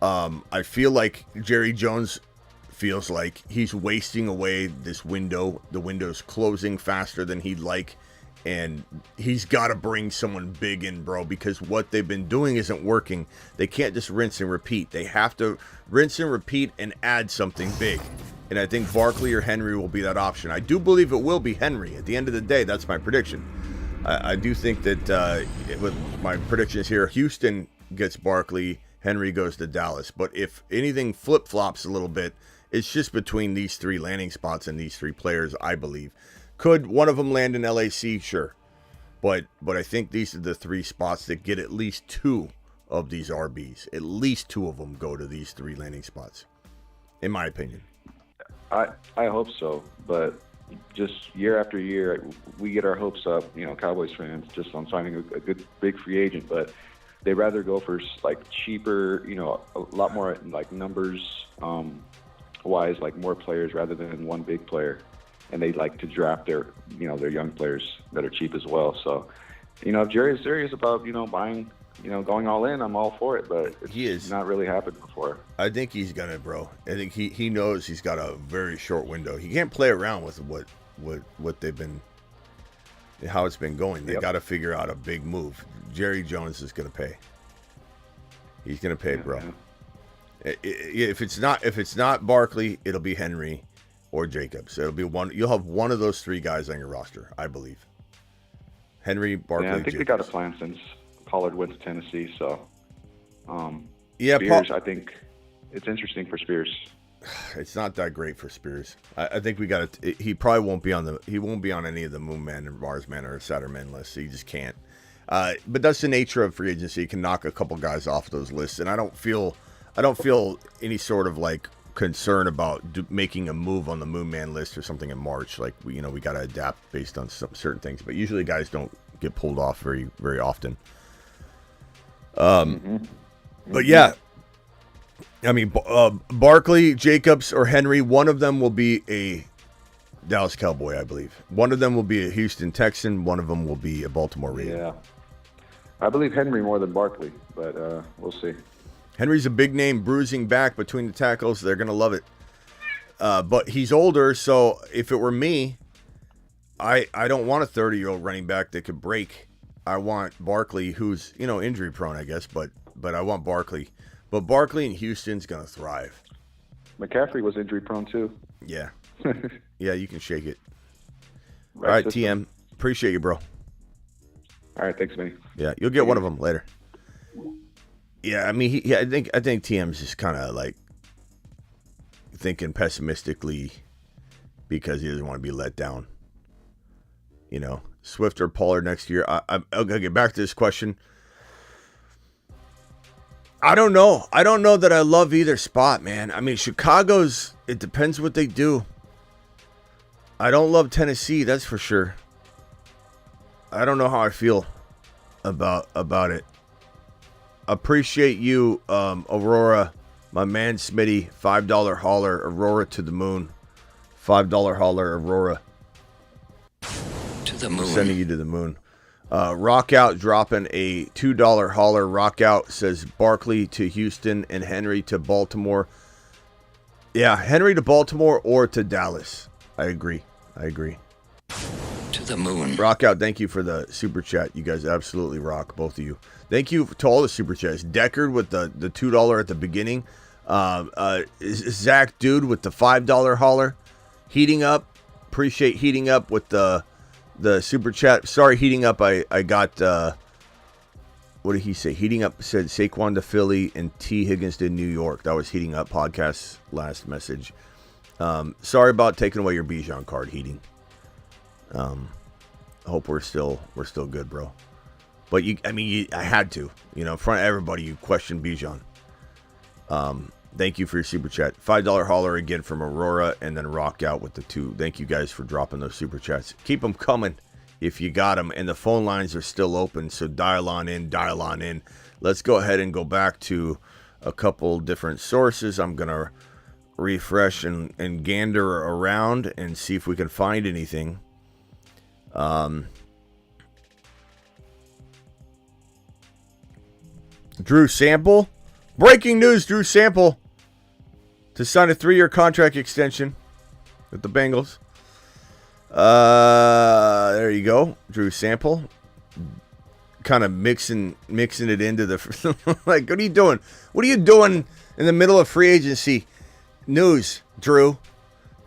I feel like Jerry Jones feels like he's wasting away this window. The window's closing faster than he'd like, and he's got to bring someone big in, bro, because what they've been doing isn't working. They can't just rinse and repeat. They have to rinse and repeat and add something big. And I think Barkley or Henry will be that option. I do believe it will be Henry. At the end of the day, that's my prediction. I do think that with my predictions here, Houston gets Barkley, Henry goes to Dallas. But if anything flip-flops a little bit, it's just between these three landing spots and these three players, I believe. Could one of them land in LAC? Sure. But I think these are the three spots that get at least two of these RBs. At least two of them go to these three landing spots, in my opinion. I hope so, but just year after year, we get our hopes up, Cowboys fans, just on signing a good big free agent, but they rather go for cheaper, a lot more numbers wise, more players rather than one big player, and they like to draft their young players that are cheap as well. So, if Jerry is serious about buying, going all in, I'm all for it, but it's not really happened before. I think he's gonna, bro. I think he knows he's got a very short window. He can't play around with what they've been, how it's been going. They got to figure out a big move. Jerry Jones is gonna pay. He's gonna pay, bro. Yeah. If it's not Barkley, it'll be Henry or Jacobs. It'll be one. You'll have one of those three guys on your roster, I believe. Henry, Barkley, I think Jacobs. they got a plan since Pollard went to Tennessee, so yeah, Spears, I think it's interesting for Spears. It's not that great for Spears. I think we got to. He probably won't be on he won't be on any of the Moon Man or Mars Man or Saturn Man lists. He just can't. But that's the nature of free agency. You can knock a couple guys off those lists, and I don't feel any sort of concern about making a move on the Moon Man list or something in March. We got to adapt based on certain things. But usually guys don't get pulled off very, very often. But yeah, I mean, Barkley, Jacobs, or Henry, one of them will be a Dallas Cowboy, I believe. One of them will be a Houston Texan. One of them will be a Baltimore Raven. Yeah, I believe Henry more than Barkley, but we'll see. Henry's a big name, bruising back between the tackles. They're going to love it. But he's older, so if it were me, I don't want a 30-year-old running back that could break. I want Barkley, who's, injury prone, I guess, but I want Barkley. But Barkley in Houston's going to thrive. McCaffrey was injury prone too. Yeah. Yeah, you can shake it. All right, TM. Appreciate you, bro. All right, thanks, man. Yeah, you'll get one of them later. Yeah, I mean, I think TM's just kind of thinking pessimistically because he doesn't want to be let down. Swift or Pollard next year. I'll get back to this question. I don't know. I don't know that I love either spot, man. I mean, Chicago's, it depends what they do. I don't love Tennessee, that's for sure. I don't know how I feel about it. Appreciate you, Aurora, my man Smitty, $5 hauler, Aurora to the moon. $5 hauler, Aurora. The moon. Sending you to the moon. Rock Out dropping a $2 hauler. Rock Out says Barkley to Houston and Henry to Baltimore. Yeah, Henry to Baltimore or to Dallas. I agree. To the moon. Rock out. Thank you for the super chat. You guys absolutely rock, both of you. Thank you to all the super chats. Deckard with the $2 at the beginning. Zach Dude with the $5 holler. Heating Up. Appreciate Heating Up with the super chat. Sorry, Heating Up. I got, what did he say? Heating Up said Saquon to Philly and T. Higgins to New York. That was Heating Up podcast's last message. Sorry about taking away your Bijan card, Heating. I hope we're still good, bro. But I had to, in front of everybody, you questioned Bijan. Thank you for your super chat. $5 holler again from Aurora, and then Rock out with the 2. Thank you guys for dropping those super chats. Keep them coming if you got them, and the phone lines are still open, so dial on in. Let's go ahead and go back to a couple different sources. I'm gonna refresh and gander around and see if we can find anything. Drew Sample. Breaking news, Drew Sample to sign a 3-year contract extension with the Bengals. There you go. Drew Sample. Kind of mixing it into the like, what are you doing? What are you doing in the middle of free agency news, Drew?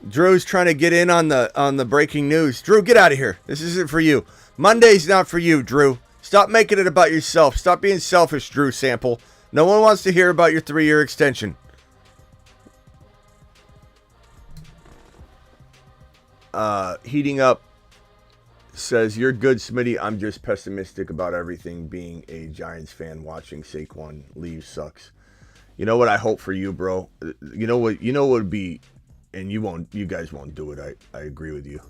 Drew's trying to get in on the breaking news. Drew, get out of here. This isn't for you. Monday's not for you, Drew. Stop making it about yourself. Stop being selfish, Drew Sample. No one wants to hear about your 3-year extension. Heating Up says, you're good, Smitty. I'm just pessimistic about everything. Being a Giants fan, watching Saquon leave sucks. You know what I hope for you, bro? You know what would be, and you guys won't do it. I agree with you.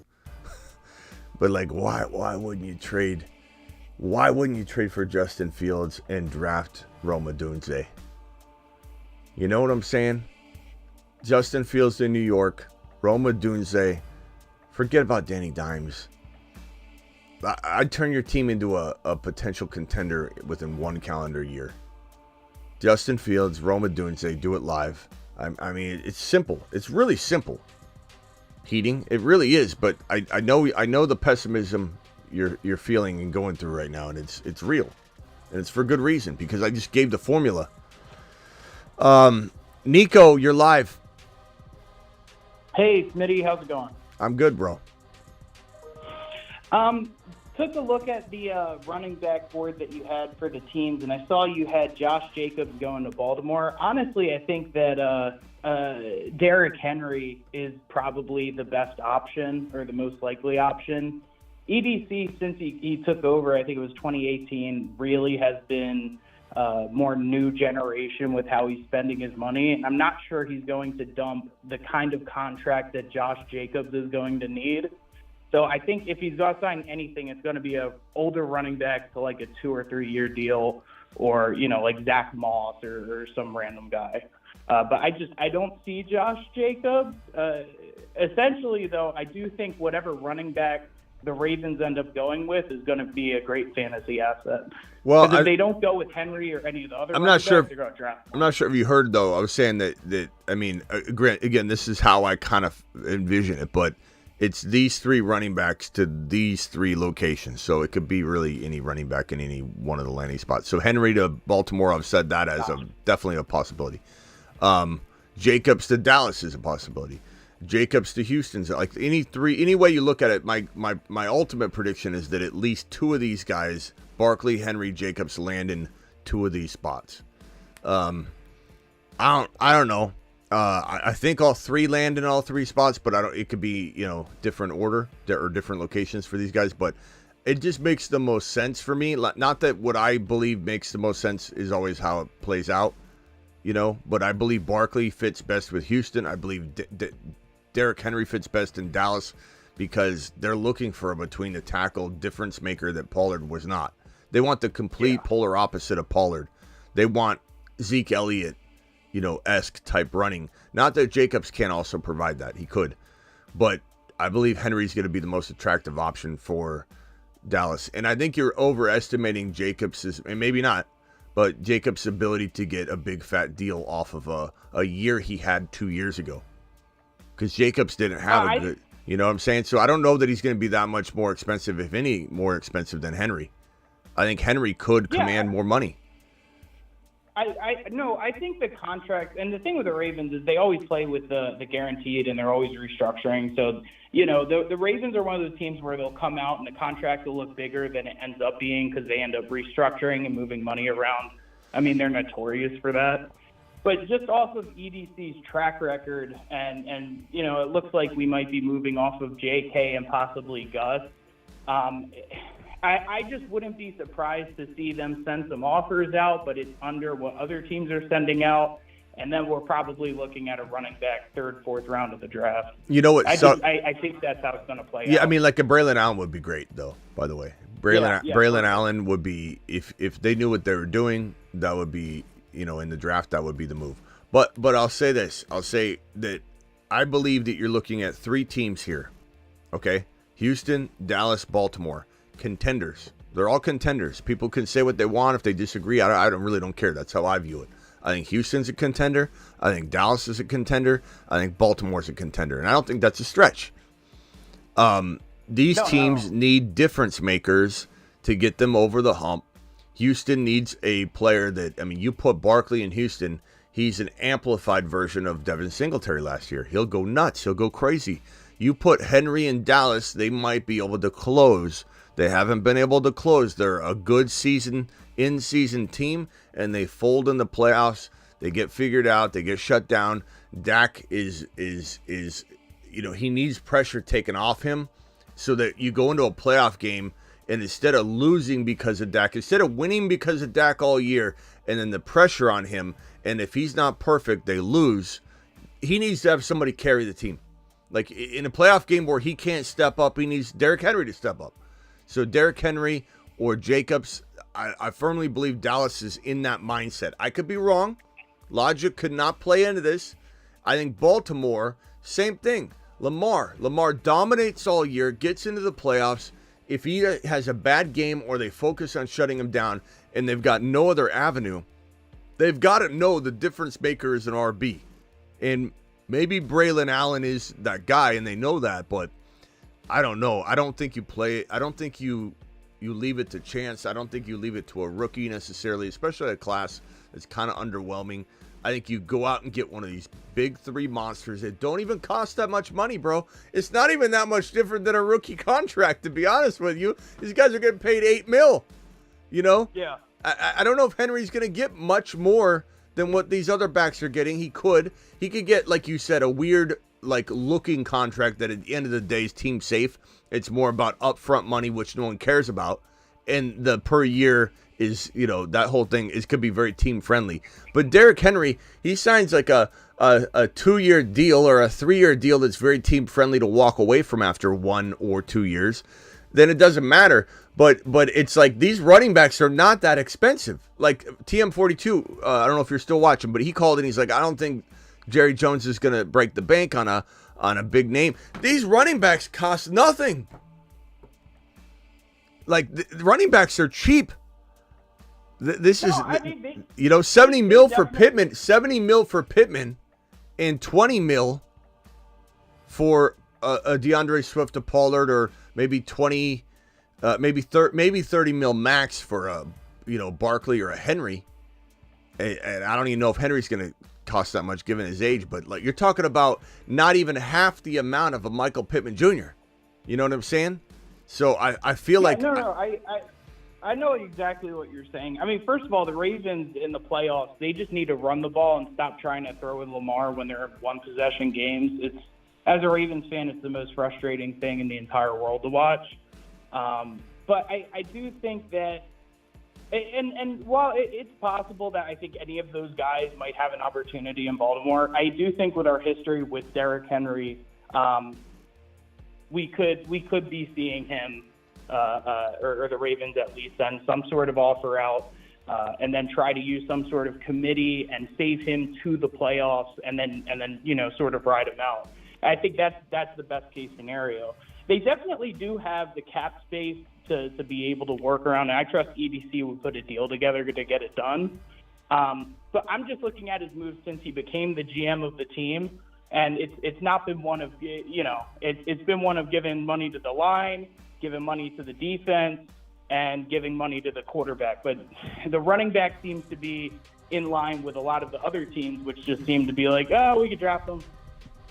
But like, why wouldn't you trade? Why wouldn't you trade for Justin Fields and draft Rome Odunze? You know what I'm saying? Justin Fields in New York, Rome Odunze. Forget about Danny Dimes. I'd turn your team into a potential contender within 1 calendar year. Justin Fields, Rome Odunze, do it live. I mean, it's simple. It's really simple. Heating, it really is. But I know the pessimism you're feeling and going through right now, and it's real, and it's for good reason, because I just gave the formula. Nico, you're live. Hey, Smitty, how's it going? I'm good, bro. Took a look at the running back board that you had for the teams, and I saw you had Josh Jacobs going to Baltimore. Honestly, I think that Derrick Henry is probably the best option, or the most likely option. EDC, since he took over, I think it was 2018, really has been more new generation with how he's spending his money. I'm not sure he's going to dump the kind of contract that Josh Jacobs is going to need. So I think if he's going to sign anything, it's going to be a older running back to like a 2 or 3 year deal, or, like Zach Moss or some random guy. But I don't see Josh Jacobs. Essentially, though, I do think whatever running back the Ravens end up going with is going to be a great fantasy asset. Well, if they don't go with Henry or any of the other, I'm not sure. They're going to draft him. I'm not sure if you heard, though. I was saying that I mean, again, this is how I kind of envision it, but it's these 3 running backs to these 3 locations. So it could be really any running back in any one of the landing spots. So Henry to Baltimore, I've said that as definitely a possibility. Jacobs to Dallas is a possibility. Jacobs to Houston's, like any way you look at it, my ultimate prediction is that at least 2 of these guys, Barkley, Henry, Jacobs, land in 2 of these spots. I don't know. I think all 3 land in all 3 spots, but it could be, different order or different locations for these guys, but it just makes the most sense for me. Not that what I believe makes the most sense is always how it plays out, but I believe Barkley fits best with Houston. I believe Derrick Henry fits best in Dallas, because they're looking for a between the tackle difference maker that Pollard was not. They want the complete polar opposite of Pollard. They want Zeke Elliott, esque type running. Not that Jacobs can't also provide that. He could. But I believe Henry's going to be the most attractive option for Dallas. And I think you're overestimating Jacobs', and maybe not, but Jacobs' ability to get a big fat deal off of a year he had 2 years ago. Because Jacobs didn't have a good, You know what I'm saying? So I don't know that he's going to be that much more expensive, if any more expensive than Henry. I think Henry could command more money. I think the contract, and the thing with the Ravens is they always play with the guaranteed, and they're always restructuring. So, the Ravens are one of those teams where they'll come out and the contract will look bigger than it ends up being because they end up restructuring and moving money around. I mean, they're notorious for that. But just off of EDC's track record, and it looks like we might be moving off of JK and possibly Gus. I just wouldn't be surprised to see them send some offers out, but it's under what other teams are sending out. And then we're probably looking at a running back third, fourth round of the draft. You know what? I think that's how it's going to play out. Yeah, I mean, like a Braylon Allen would be great, though, by the way. Braylon Allen would be, if they knew what they were doing, that would be, in the draft, that would be the move. But I'll say this. I'll say that I believe that you're looking at 3 teams here, okay? Houston, Dallas, Baltimore. Contenders. They're all contenders. People can say what they want. If they disagree, I really don't care. That's how I view it. I think Houston's a contender. I think Dallas is a contender. I think Baltimore's a contender. And I don't think that's a stretch. These teams need difference makers to get them over the hump. Houston needs a player that, you put Barkley in Houston, he's an amplified version of Devin Singletary last year. He'll go nuts. He'll go crazy. You put Henry in Dallas, they might be able to close. They haven't been able to close. They're a good in-season team, and they fold in the playoffs. They get figured out. They get shut down. Dak is he needs pressure taken off him so that you go into a playoff game, and instead of losing because of Dak, instead of winning because of Dak all year, and then the pressure on him, and if he's not perfect, they lose, he needs to have somebody carry the team. Like in a playoff game where he can't step up, he needs Derrick Henry to step up. So Derrick Henry or Jacobs, I firmly believe Dallas is in that mindset. I could be wrong. Logic could not play into this. I think Baltimore, same thing. Lamar dominates all year, gets into the playoffs. If he has a bad game or they focus on shutting him down and they've got no other avenue, they've got to know the difference maker is an RB. And maybe Braylon Allen is that guy and they know that, but I don't know. I don't think you play. I don't think you leave it to chance. I don't think you leave it to a rookie necessarily, especially a class that's kind of underwhelming. I think you go out and get one of these big 3 monsters that don't even cost that much money, bro. It's not even that much different than a rookie contract, to be honest with you. These guys are getting paid $8 million, Yeah. I don't know if Henry's going to get much more than what these other backs are getting. He could get, like you said, a weird looking contract that at the end of the day is team safe. It's more about upfront money, which no one cares about. And the per year is, that whole thing could be very team friendly. But Derrick Henry, he signs like a 2-year deal or a 3-year deal that's very team friendly to walk away from after 1 or 2 years. Then it doesn't matter. But it's like these running backs are not that expensive. Like TM42, I don't know if you're still watching, but he called and he's like, I don't think Jerry Jones is going to break the bank on a big name. These running backs cost nothing. Like, the running backs are cheap. This is, 70 mil for Pittman, 70 mil for Pittman, and 20 mil for a DeAndre Swift, a Pollard, or maybe 20, maybe 30 mil max for a Barkley or a Henry. And I don't even know if Henry's going to cost that much given his age, but you're talking about not even half the amount of a Michael Pittman Jr. You know what I'm saying? So I feel like I know exactly what you're saying. I mean, first of all, the Ravens in the playoffs, they just need to run the ball and stop trying to throw with Lamar when they're one possession games. As a Ravens fan, it's the most frustrating thing in the entire world to watch. But I do think that, and while it's possible that I think any of those guys might have an opportunity in Baltimore, I do think with our history with Derrick Henry, we could be seeing him, or the Ravens at least, send some sort of offer out, and then try to use some sort of committee and save him to the playoffs, and then sort of ride him out. I think that's the best case scenario. They definitely do have the cap space to be able to work around, and I trust EDC would put a deal together to get it done. But I'm just looking at his moves since he became the GM of the team. And it's not been one of, it's been one of giving money to the line, giving money to the defense, and giving money to the quarterback. But the running back seems to be in line with a lot of the other teams, which just seem to be like, oh, we could draft them.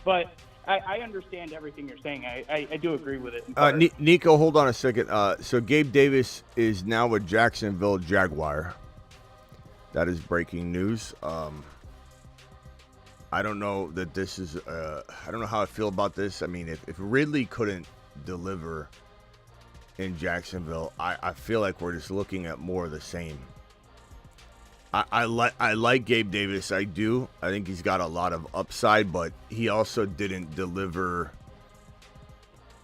But I understand everything you're saying. I do agree with it. Nico, hold on a second. So Gabe Davis is now a Jacksonville Jaguar. That is breaking news. I don't know that this is I don't know how I feel about this. I mean, if Ridley couldn't deliver in Jacksonville, I feel like we're just looking at more of the same. I like Gabe Davis. I do. I think he's got a lot of upside, but he also didn't deliver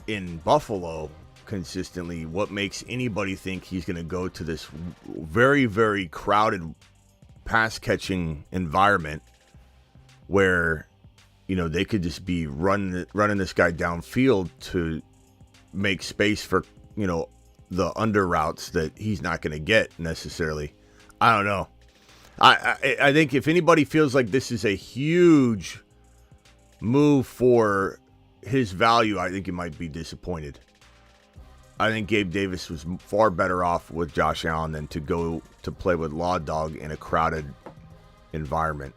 in Buffalo consistently. What makes anybody think he's going to go to this very, very crowded pass-catching environment where, they could just be running this guy downfield to make space for, the under routes that he's not going to get necessarily. I don't know. I think if anybody feels like this is a huge move for his value, I think he might be disappointed. I think Gabe Davis was far better off with Josh Allen than to go to play with Law Dog in a crowded environment.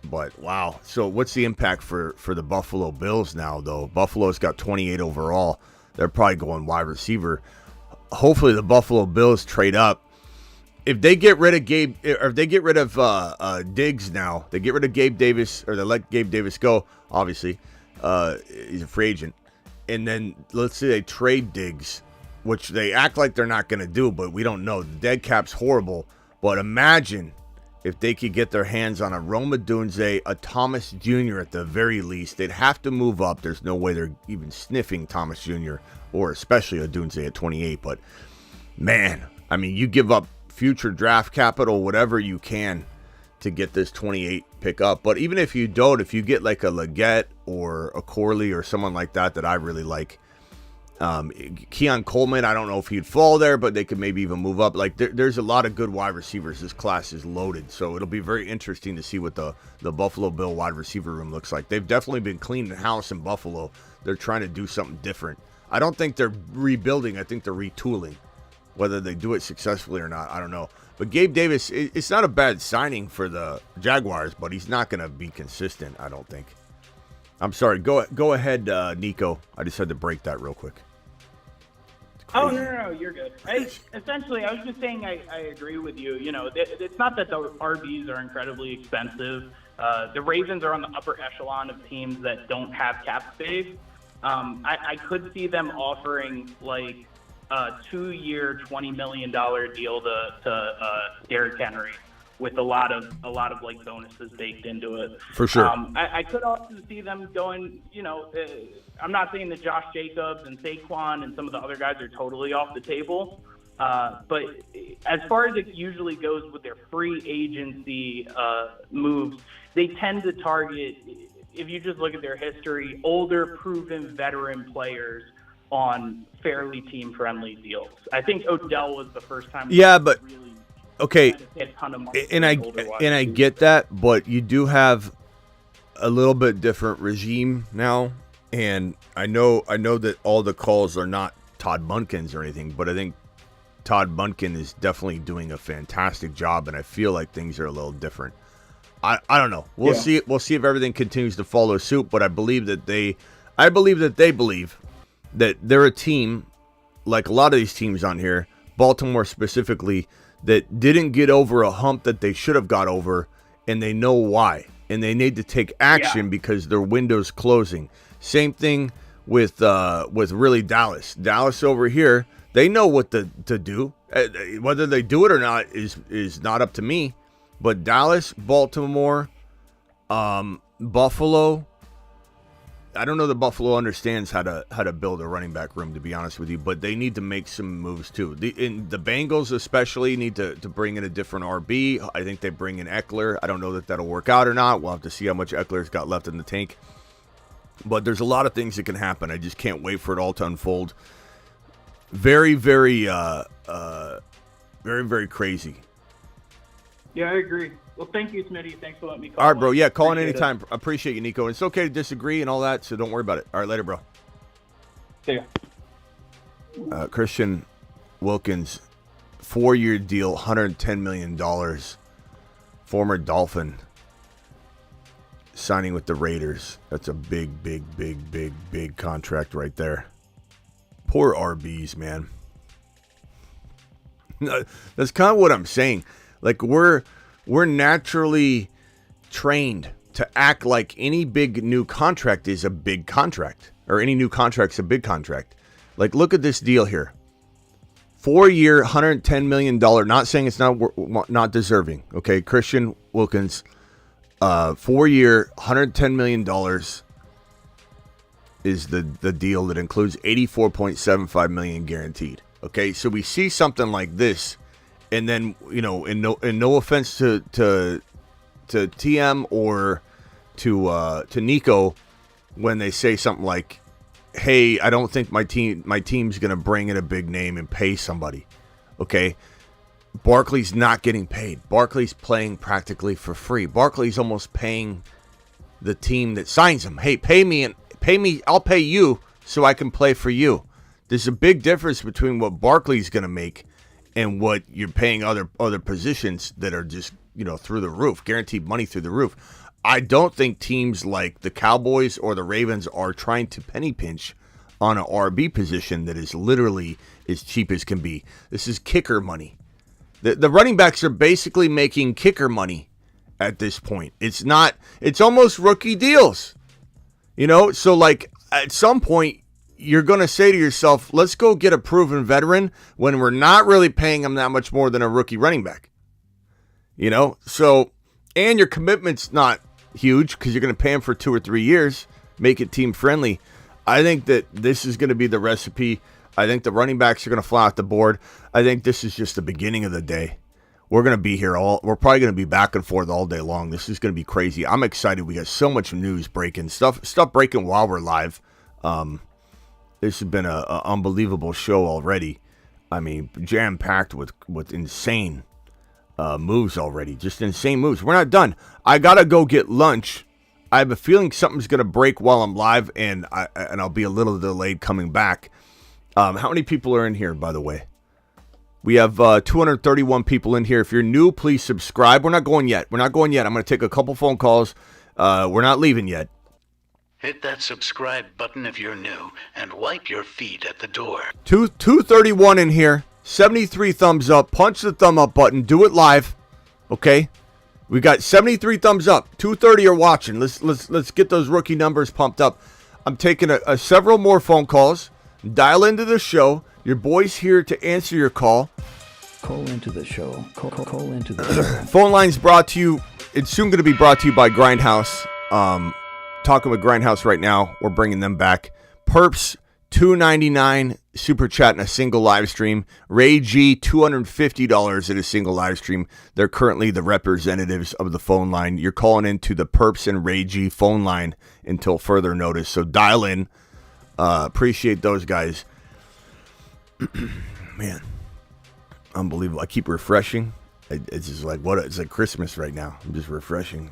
But, wow. So what's the impact for the Buffalo Bills now, though? Buffalo's got 28 overall. They're probably going wide receiver. Hopefully the Buffalo Bills trade up. If they get rid of Gabe, or if they get rid of Diggs now, they get rid of Gabe Davis, or they let Gabe Davis go, obviously. He's a free agent. And then let's say they trade Diggs, which they act like they're not going to do, but we don't know. The dead cap's horrible. But imagine if they could get their hands on a Rome Odunze, a Thomas Jr. at the very least. They'd have to move up. There's no way they're even sniffing Thomas Jr. or especially Odunze at 28. But, man, I mean, you give up future draft capital, whatever you can, to get this 28 pick up. But even if you don't, if you get like a Leggett or a Corley or someone like that I really like, Keon Coleman, I don't know if he'd fall there, but they could maybe even move up. Like there's a lot of good wide receivers. This class is loaded, so it'll be very interesting to see what the Buffalo Bill wide receiver room looks like. They've definitely been cleaning house in Buffalo. They're trying to do something different. I don't think they're rebuilding. I think they're retooling. Whether they do it successfully or not, I don't know. But Gabe Davis, it's not a bad signing for the Jaguars, but he's not going to be consistent, I don't think. I'm sorry. Go ahead, Nico. I just had to break that real quick. Oh, no, you're good. Essentially, I was just saying I agree with you. It's not that the RBs are incredibly expensive. The Ravens are on the upper echelon of teams that don't have cap space. I could see them offering, like, a 2-year, $20 million deal to Derrick Henry with a lot of like bonuses baked into it. For sure. I could also see them going, I'm not saying that Josh Jacobs and Saquon and some of the other guys are totally off the table. But as far as it usually goes with their free agency moves, they tend to target, if you just look at their history, older, proven veteran players on fairly team-friendly deals. I think Odell was the first time. Yeah, but really okay, a ton of money and I get that, but you do have a little bit different regime now, and I know that all the calls are not Todd Monken's or anything, but I think Todd Monken is definitely doing a fantastic job, and I feel like things are a little different. I don't know. We'll see. We'll see if everything continues to follow suit, but I believe that they believe that they're a team, like a lot of these teams on here, Baltimore specifically, that didn't get over a hump that they should have got over, and they know why. And they need to take action because their window's closing. Same thing with really Dallas. Dallas over here, they know what to do. Whether they do it or not is not up to me. But Dallas, Baltimore, Buffalo, I don't know that Buffalo understands how to build a running back room, to be honest with you, but they need to make some moves too. The Bengals especially need to bring in a different RB. I think they bring in Eckler. I don't know that that'll work out or not. We'll have to see how much Eckler's got left in the tank. But there's a lot of things that can happen. I just can't wait for it all to unfold. Very, very, very, very crazy. Yeah, I agree. Well, thank you, Smitty. Thanks for letting me call. All right, bro. Yeah, call in Appreciate anytime. Appreciate you, Nico. And it's okay to disagree and all that, so don't worry about it. All right, later, bro. See ya. Christian Wilkins, 4-year deal, $110 million. Former Dolphin, signing with the Raiders. That's a big contract right there. Poor RBs, man. That's kind of what I'm saying. Like, we're naturally trained to act like any big new contract is a big contract, or any new contract's a big contract. Like, look at this deal here. 4-year, $110 million. Not saying it's not deserving. Okay, Christian Wilkins, 4-year, $110 million is the deal that includes $84.75 million guaranteed. Okay, so we see something like this, and then, you know, and no offense to TM or to Nico, when they say something like, hey, I don't think my team's going to bring in a big name and pay somebody. Okay? Barkley's not getting paid. Barkley's playing practically for free. Barkley's almost paying the team that signs him. Hey, pay me, I'll pay you so I can play for you. There's a big difference between what Barkley's going to make and what you're paying other positions that are just, you know, through the roof, guaranteed money through the roof. I don't think teams like the Cowboys or the Ravens are trying to penny pinch on an RB position that is literally as cheap as can be. This is kicker money. The running backs are basically making kicker money at this point. It's almost rookie deals. You know, so like at some point you're going to say to yourself, let's go get a proven veteran when we're not really paying him that much more than a rookie running back. You know, so, and your commitment's not huge because you're going to pay him for 2 or 3 years, make it team friendly. I think that this is going to be the recipe. I think the running backs are going to fly off the board. I think this is just the beginning of the day. We're going to be here we're probably going to be back and forth all day long. This is going to be crazy. I'm excited. We got so much news breaking, stuff breaking while we're live. This has been an unbelievable show already. I mean, jam-packed with insane moves already. Just insane moves. We're not done. I got to go get lunch. I have a feeling something's going to break while I'm live, and I'll be a little delayed coming back. How many people are in here, by the way? We have 231 people in here. If you're new, please subscribe. We're not going yet. I'm going to take a couple phone calls. We're not leaving yet. Hit that subscribe button if you're new, and wipe your feet at the door. 231 in here. 73 thumbs up. Punch the thumb up button. Do it live. Okay? We got 73 thumbs up. 230 are watching. Let's get those rookie numbers pumped up. I'm taking several more phone calls. Dial into the show. Your boy's here to answer your call. Call into the show. Call into the show. Phone line's brought to you. It's soon going to be brought to you by Grindhouse. Talking with Grindhouse right now. We're bringing them back. Perps, $2.99 super chat in a single live stream. Ray G, $250 in a single live stream. They're currently the representatives of the phone line. You're calling into the Perps and Ray G phone line until further notice. So dial in. Appreciate those guys. Man, unbelievable. I keep refreshing. It's just like it's like Christmas right now. I'm just refreshing.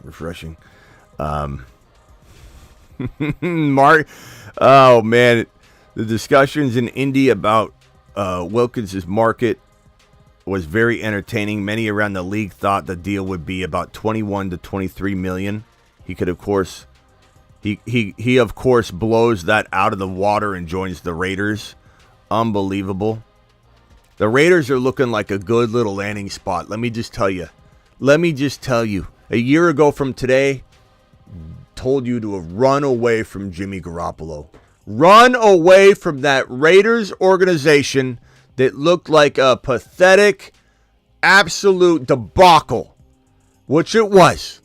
Mark, oh man, the discussions in Indy about Wilkins' market was very entertaining. Many around the league thought the deal would be about 21 to 23 million. He could, of course, he of course blows that out of the water and joins the Raiders. Unbelievable. The Raiders are looking like a good little landing spot. Let me just tell you. A year ago from today, told you to run away from Jimmy Garoppolo. Run away from that Raiders organization that looked like a pathetic, absolute debacle, which it was.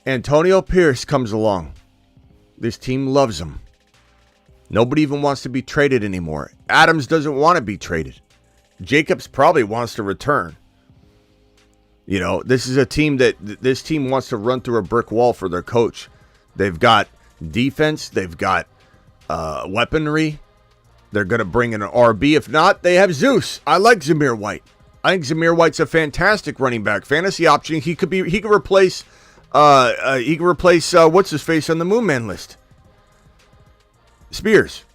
Antonio Pierce comes along. This team loves him. Nobody even wants to be traded anymore. Adams doesn't want to be traded. Jacobs probably wants to return. You know, this is a team this team wants to run through a brick wall for their coach. They've got defense. They've got weaponry. They're going to bring in an RB. If not, they have Zeus. I like Zamir White. I think Zamir White's a fantastic running back fantasy option. He could replace what's his face on the Moon Man list. Spears.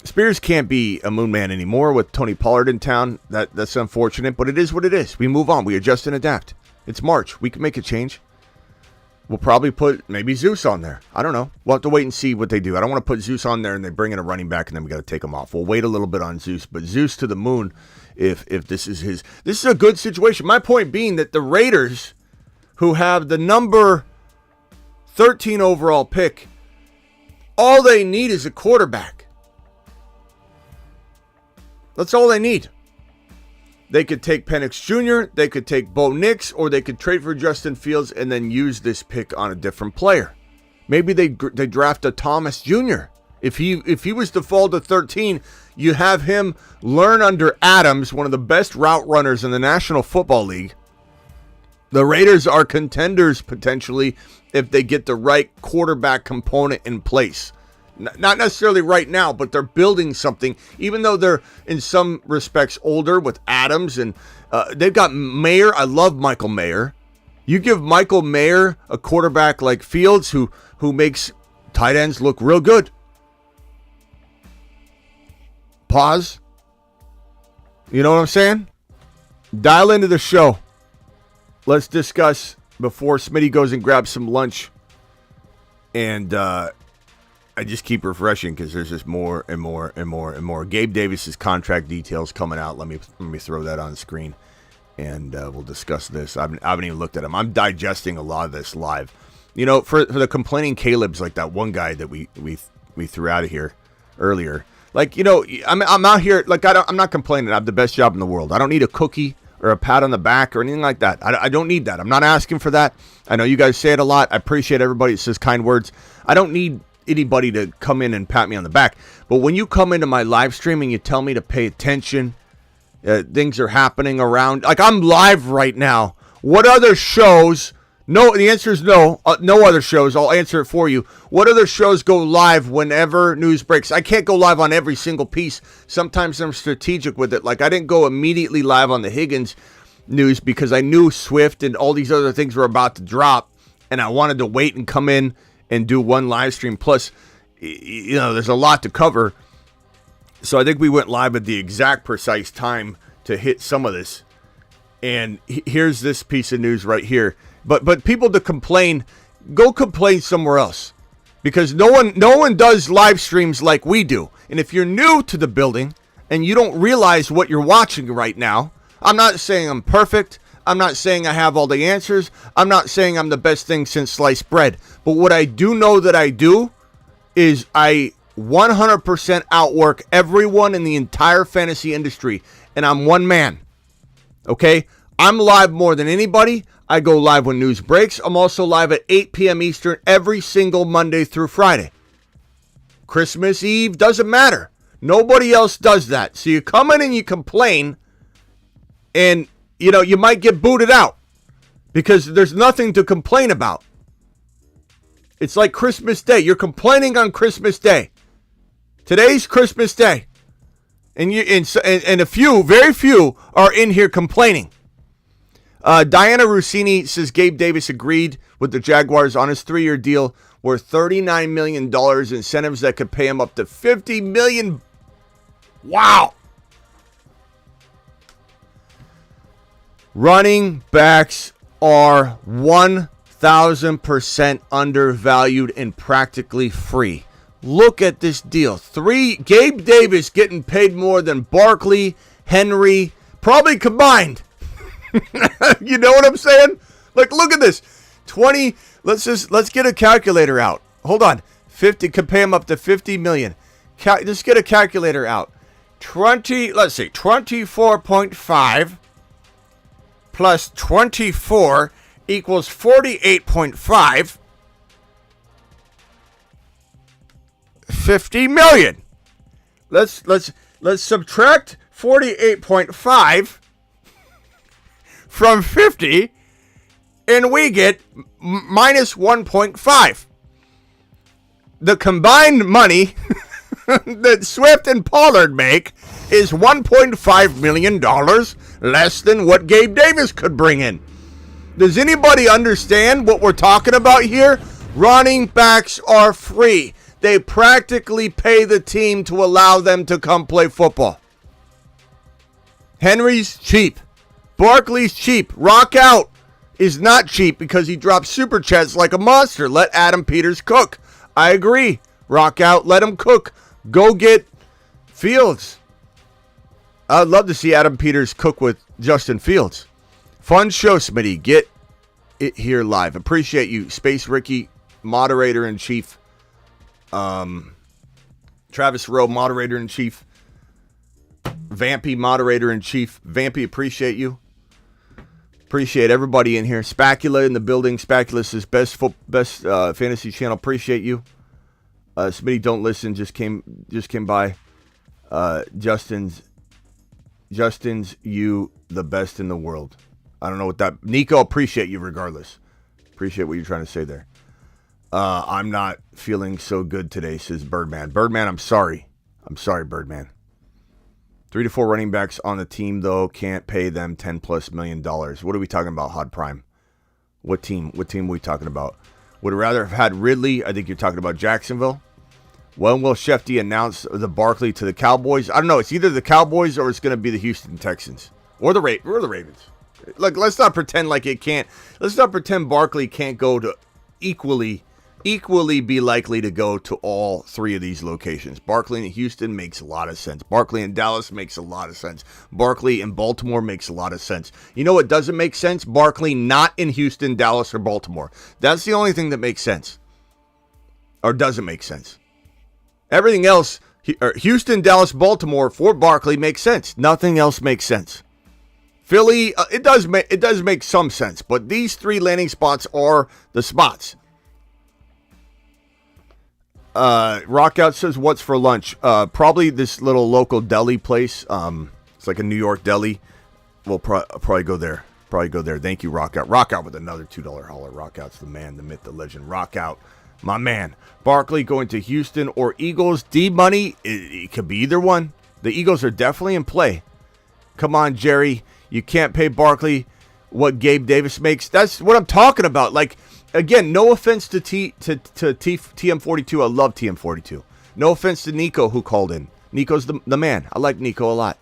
Spears can't be a Moon Man anymore with Tony Pollard in town. That's unfortunate, but it is what it is. We move on. We adjust and adapt. It's March. We can make a change. We'll probably put maybe Zeus on there. I don't know. We'll have to wait and see what they do. I don't want to put Zeus on there and they bring in a running back and then we got to take him off. We'll wait a little bit on Zeus, but Zeus to the moon if this is his. This is a good situation. My point being that the Raiders, who have the number 13 overall pick, all they need is a quarterback. That's all they need. They could take Penix Jr., they could take Bo Nix, or they could trade for Justin Fields and then use this pick on a different player. Maybe they draft a Thomas Jr. If he was to fall to 13, you have him learn under Adams, one of the best route runners in the National Football League. The Raiders are contenders potentially if they get the right quarterback component in place. Not necessarily right now, but they're building something, even though they're in some respects older with Adams and they've got Mayer. I love Michael Mayer. You give Michael Mayer a quarterback like Fields who makes tight ends look real good. Pause. You know what I'm saying? Dial into the show. Let's discuss before Smitty goes and grabs some lunch. And I just keep refreshing because there's just more and more and more and more. Gabe Davis's contract details coming out. Let me throw that on the screen, and we'll discuss this. I haven't even looked at them. I'm digesting a lot of this live. You know, for the complaining Caleb's like that one guy that we threw out of here earlier. Like, you know, I'm out here like I'm not complaining. I have the best job in the world. I don't need a cookie or a pat on the back or anything like that. I don't need that. I'm not asking for that. I know you guys say it a lot. I appreciate everybody that says kind words. I don't need anybody to come in and pat me on the back. But when you come into my live stream and you tell me to pay attention, things are happening around. Like, I'm live right now. What other shows? No, the answer is no. No other shows. I'll answer it for you. What other shows go live whenever news breaks? I can't go live on every single piece. Sometimes I'm strategic with it. Like, I didn't go immediately live on the Higgins news because I knew Swift and all these other things were about to drop, and I wanted to wait and come in and do one live stream. Plus, you know, there's a lot to cover. So I think we went live at the exact precise time to hit some of this. And here's this piece of news right here. But people to complain, go complain somewhere else. Because no one does live streams like we do. And if you're new to the building and you don't realize what you're watching right now, I'm not saying I'm perfect. I'm not saying I have all the answers. I'm not saying I'm the best thing since sliced bread. But what I do know that I do is I 100% outwork everyone in the entire fantasy industry. And I'm one man. Okay? I'm live more than anybody. I go live when news breaks. I'm also live at 8 p.m. Eastern every single Monday through Friday. Christmas Eve, doesn't matter. Nobody else does that. So you come in and you complain, and you know, you might get booted out because there's nothing to complain about. It's like Christmas Day. You're complaining on Christmas Day. Today's Christmas Day. And a few, very few, are in here complaining. Diana Rossini says Gabe Davis agreed with the Jaguars on his 3-year deal worth $39 million, incentives that could pay him up to $50 million. Wow. Running backs are 1,000% undervalued and practically free. Look at this deal. Gabe Davis getting paid more than Barkley, Henry, probably combined. You know what I'm saying? Like, look at this. 20. Let's get a calculator out. Hold on. 50 could pay him up to $50 million. Let's get a calculator out. 24.5 plus 24 equals 48.5. 50 million. Let's subtract 48.5 from 50, and we get minus 1.5. The combined money that Swift and Pollard make is $1.5 million less than what Gabe Davis could bring in. Does anybody understand what we're talking about here? Running backs are free. They practically pay the team to allow them to come play football. Henry's cheap. Barkley's cheap. Rock out is not cheap because he drops super chats like a monster. Let Adam Peters cook. I agree. Rock out. Let him cook. Go get Fields. I'd love to see Adam Peters cook with Justin Fields. Fun show, Smitty. Get it here live. Appreciate you. Space Ricky, moderator-in-chief. Travis Rowe, moderator-in-chief. Vampy, moderator-in-chief. Vampy, appreciate you. Appreciate everybody in here. Spacula in the building. Spacula's best fantasy channel. Appreciate you. Smitty, don't listen. Just came by. Justin's you the best in the world. I don't know what that. Nico, appreciate you regardless. Appreciate what you're trying to say there. I'm not feeling so good today, says Birdman. Birdman, I'm sorry. I'm sorry, Birdman. 3 to 4 running backs on the team, though, can't pay them $10+ million. What are we talking about, Hod Prime? What team are we talking about? Would rather have had Ridley. I think you're talking about Jacksonville. When will Shefty announce the Barkley to the Cowboys? I don't know. It's either the Cowboys or it's going to be the Houston Texans. Or the Ravens. Like, let's not pretend like it can't. Let's not pretend Barkley can't go to equally be likely to go to all three of these locations. Barkley in Houston makes a lot of sense. Barkley in Dallas makes a lot of sense. Barkley in Baltimore makes a lot of sense. You know what doesn't make sense? Barkley not in Houston, Dallas, or Baltimore. That's the only thing that makes sense. Or doesn't make sense. Everything else, Houston, Dallas, Baltimore for Barkley makes sense. Nothing else makes sense. Philly, it does make some sense, but these three landing spots are the spots. Rockout says, what's for lunch? Probably this little local deli place. It's like a New York deli. We'll probably go there. Thank you, Rockout. Rockout with another $2 hauler. Rockout's the man, the myth, the legend. Rockout, my man. Barkley going to Houston or Eagles. D-Money, it could be either one. The Eagles are definitely in play. Come on, Jerry. You can't pay Barkley what Gabe Davis makes. That's what I'm talking about. Like, again, no offense to TM42. I love TM42. No offense to Nico who called in. Nico's the man. I like Nico a lot.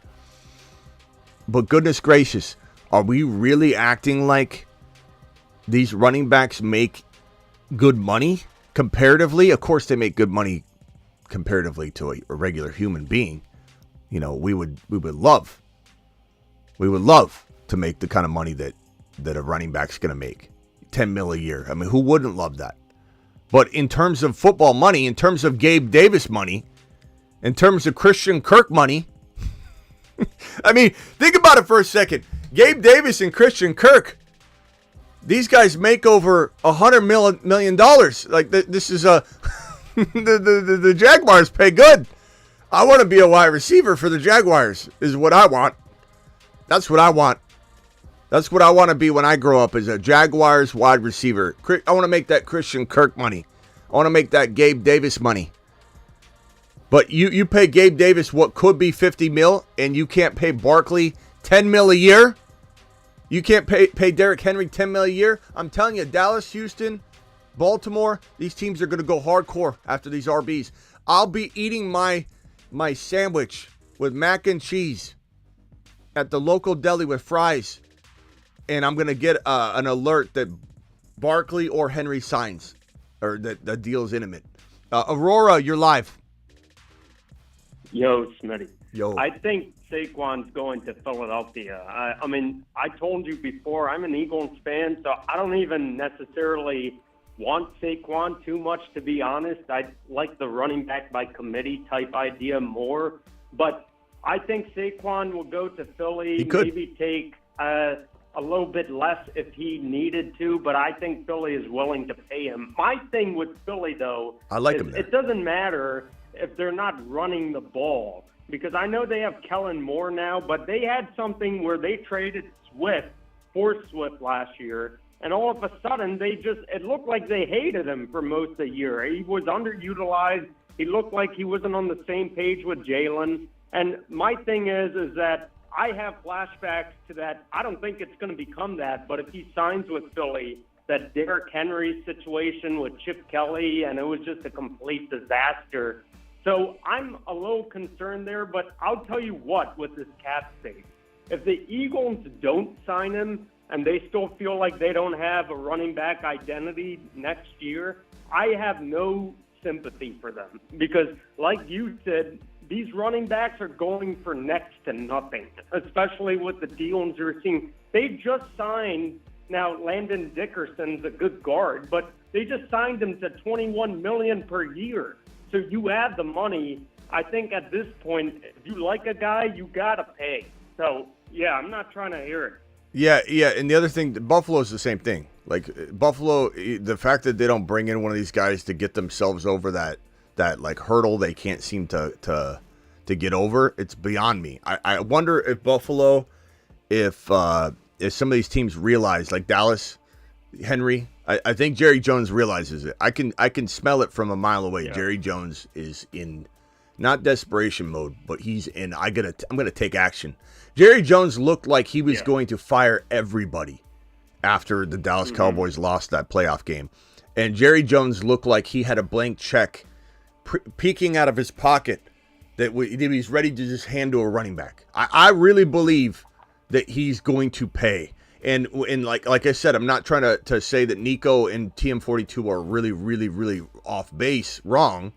But goodness gracious, are we really acting like these running backs make good money comparatively? Of course they make good money comparatively to a regular human being. You know, we would love to make the kind of money that a running back's going to make. $10 million a year. I mean, who wouldn't love that? But in terms of football money, in terms of Gabe Davis money, in terms of Christian Kirk money, I mean, think about it for a second. Gabe Davis and Christian Kirk, these guys make over $100 million. Like, this is the Jaguars pay good. I want to be a wide receiver for the Jaguars, is what I want. That's what I want. That's what I want to be when I grow up, as a Jaguars wide receiver. I want to make that Christian Kirk money. I want to make that Gabe Davis money. But you pay Gabe Davis what could be $50 million, and you can't pay Barkley $10 million a year? You can't pay Derrick Henry $10 million a year? I'm telling you, Dallas, Houston, Baltimore, these teams are going to go hardcore after these RBs. I'll be eating my sandwich with mac and cheese at the local deli with fries, and I'm going to get an alert that Barkley or Henry signs, or that the deal's intimate. Aurora, you're live. Yo, Smitty. Yo. I think Saquon's going to Philadelphia. I mean, I told you before, I'm an Eagles fan, so I don't even necessarily want Saquon too much, to be honest. I like the running back by committee type idea more, but I think Saquon will go to Philly, maybe take a little bit less if he needed to, but I think Philly is willing to pay him. My thing with Philly, though, I like him there. It doesn't matter if they're not running the ball, because I know they have Kellen Moore now, but they had something where they traded Swift for Swift last year, and all of a sudden it looked like they hated him for most of the year. He was underutilized. He looked like he wasn't on the same page with Jalen. And my thing is that I have flashbacks to that. I don't think it's going to become that, but if he signs with Philly, that Derrick Henry situation with Chip Kelly, and it was just a complete disaster. So I'm a little concerned there, but I'll tell you what, with this cap space, if the Eagles don't sign him and they still feel like they don't have a running back identity next year, I have no sympathy for them. Because like you said, these running backs are going for next to nothing, especially with the deals you're seeing. They just signed, now Landon Dickerson's a good guard, but they just signed him to $21 million per year. So you have the money. I think at this point, if you like a guy, you got to pay. So, yeah, I'm not trying to hear it. Yeah, and the other thing, Buffalo's the same thing. Like, Buffalo, the fact that they don't bring in one of these guys to get themselves over that like hurdle they can't seem to get over, it's beyond me. I wonder if Buffalo, if some of these teams realize, like Dallas, Henry, I think Jerry Jones realizes it. I can smell it from a mile away. Yeah. Jerry Jones is in not desperation mode, but he's in I'm gonna take action. Jerry Jones looked like he was going to fire everybody after the Dallas Cowboys lost that playoff game. And Jerry Jones looked like he had a blank check peeking out of his pocket that he's ready to just hand to a running back. I really believe that he's going to pay. And like I said, I'm not trying to say that Nico and TM42 are really, really, really off base wrong,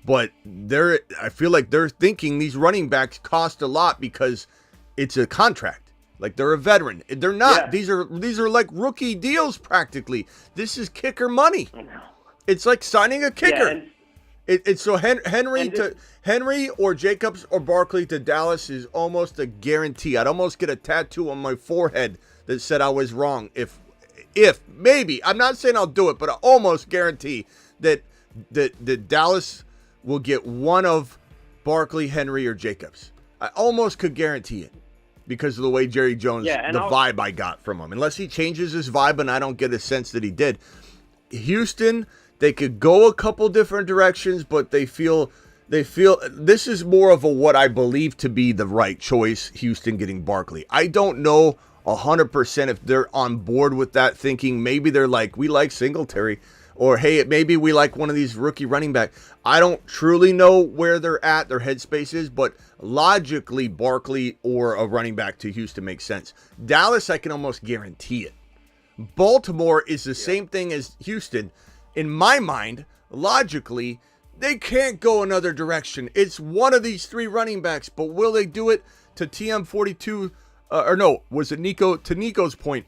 but I feel like they're thinking these running backs cost a lot because it's a contract. Like they're a veteran. They're not. Yeah. These are like rookie deals practically. This is kicker money. It's like signing a kicker. Yeah, it's so Henry or Jacobs or Barkley to Dallas is almost a guarantee. I'd almost get a tattoo on my forehead that said I was wrong. If maybe, I'm not saying I'll do it, but I almost guarantee that Dallas will get one of Barkley, Henry, or Jacobs. I almost could guarantee it because of the way Jerry Jones, vibe I got from him. Unless he changes his vibe, and I don't get a sense that he did. Houston, they could go a couple different directions, but they feel this is more of what I believe to be the right choice, Houston getting Barkley. I don't know 100% if they're on board with that thinking. Maybe they're like, we like Singletary, or hey, maybe we like one of these rookie running back. I don't truly know where they're at, their headspace is, but logically Barkley or a running back to Houston makes sense. Dallas, I can almost guarantee it. Baltimore is the same thing as Houston. In my mind, logically, they can't go another direction. It's one of these three running backs, but will they do it to TM42? Or no, was it Nico? To Nico's point,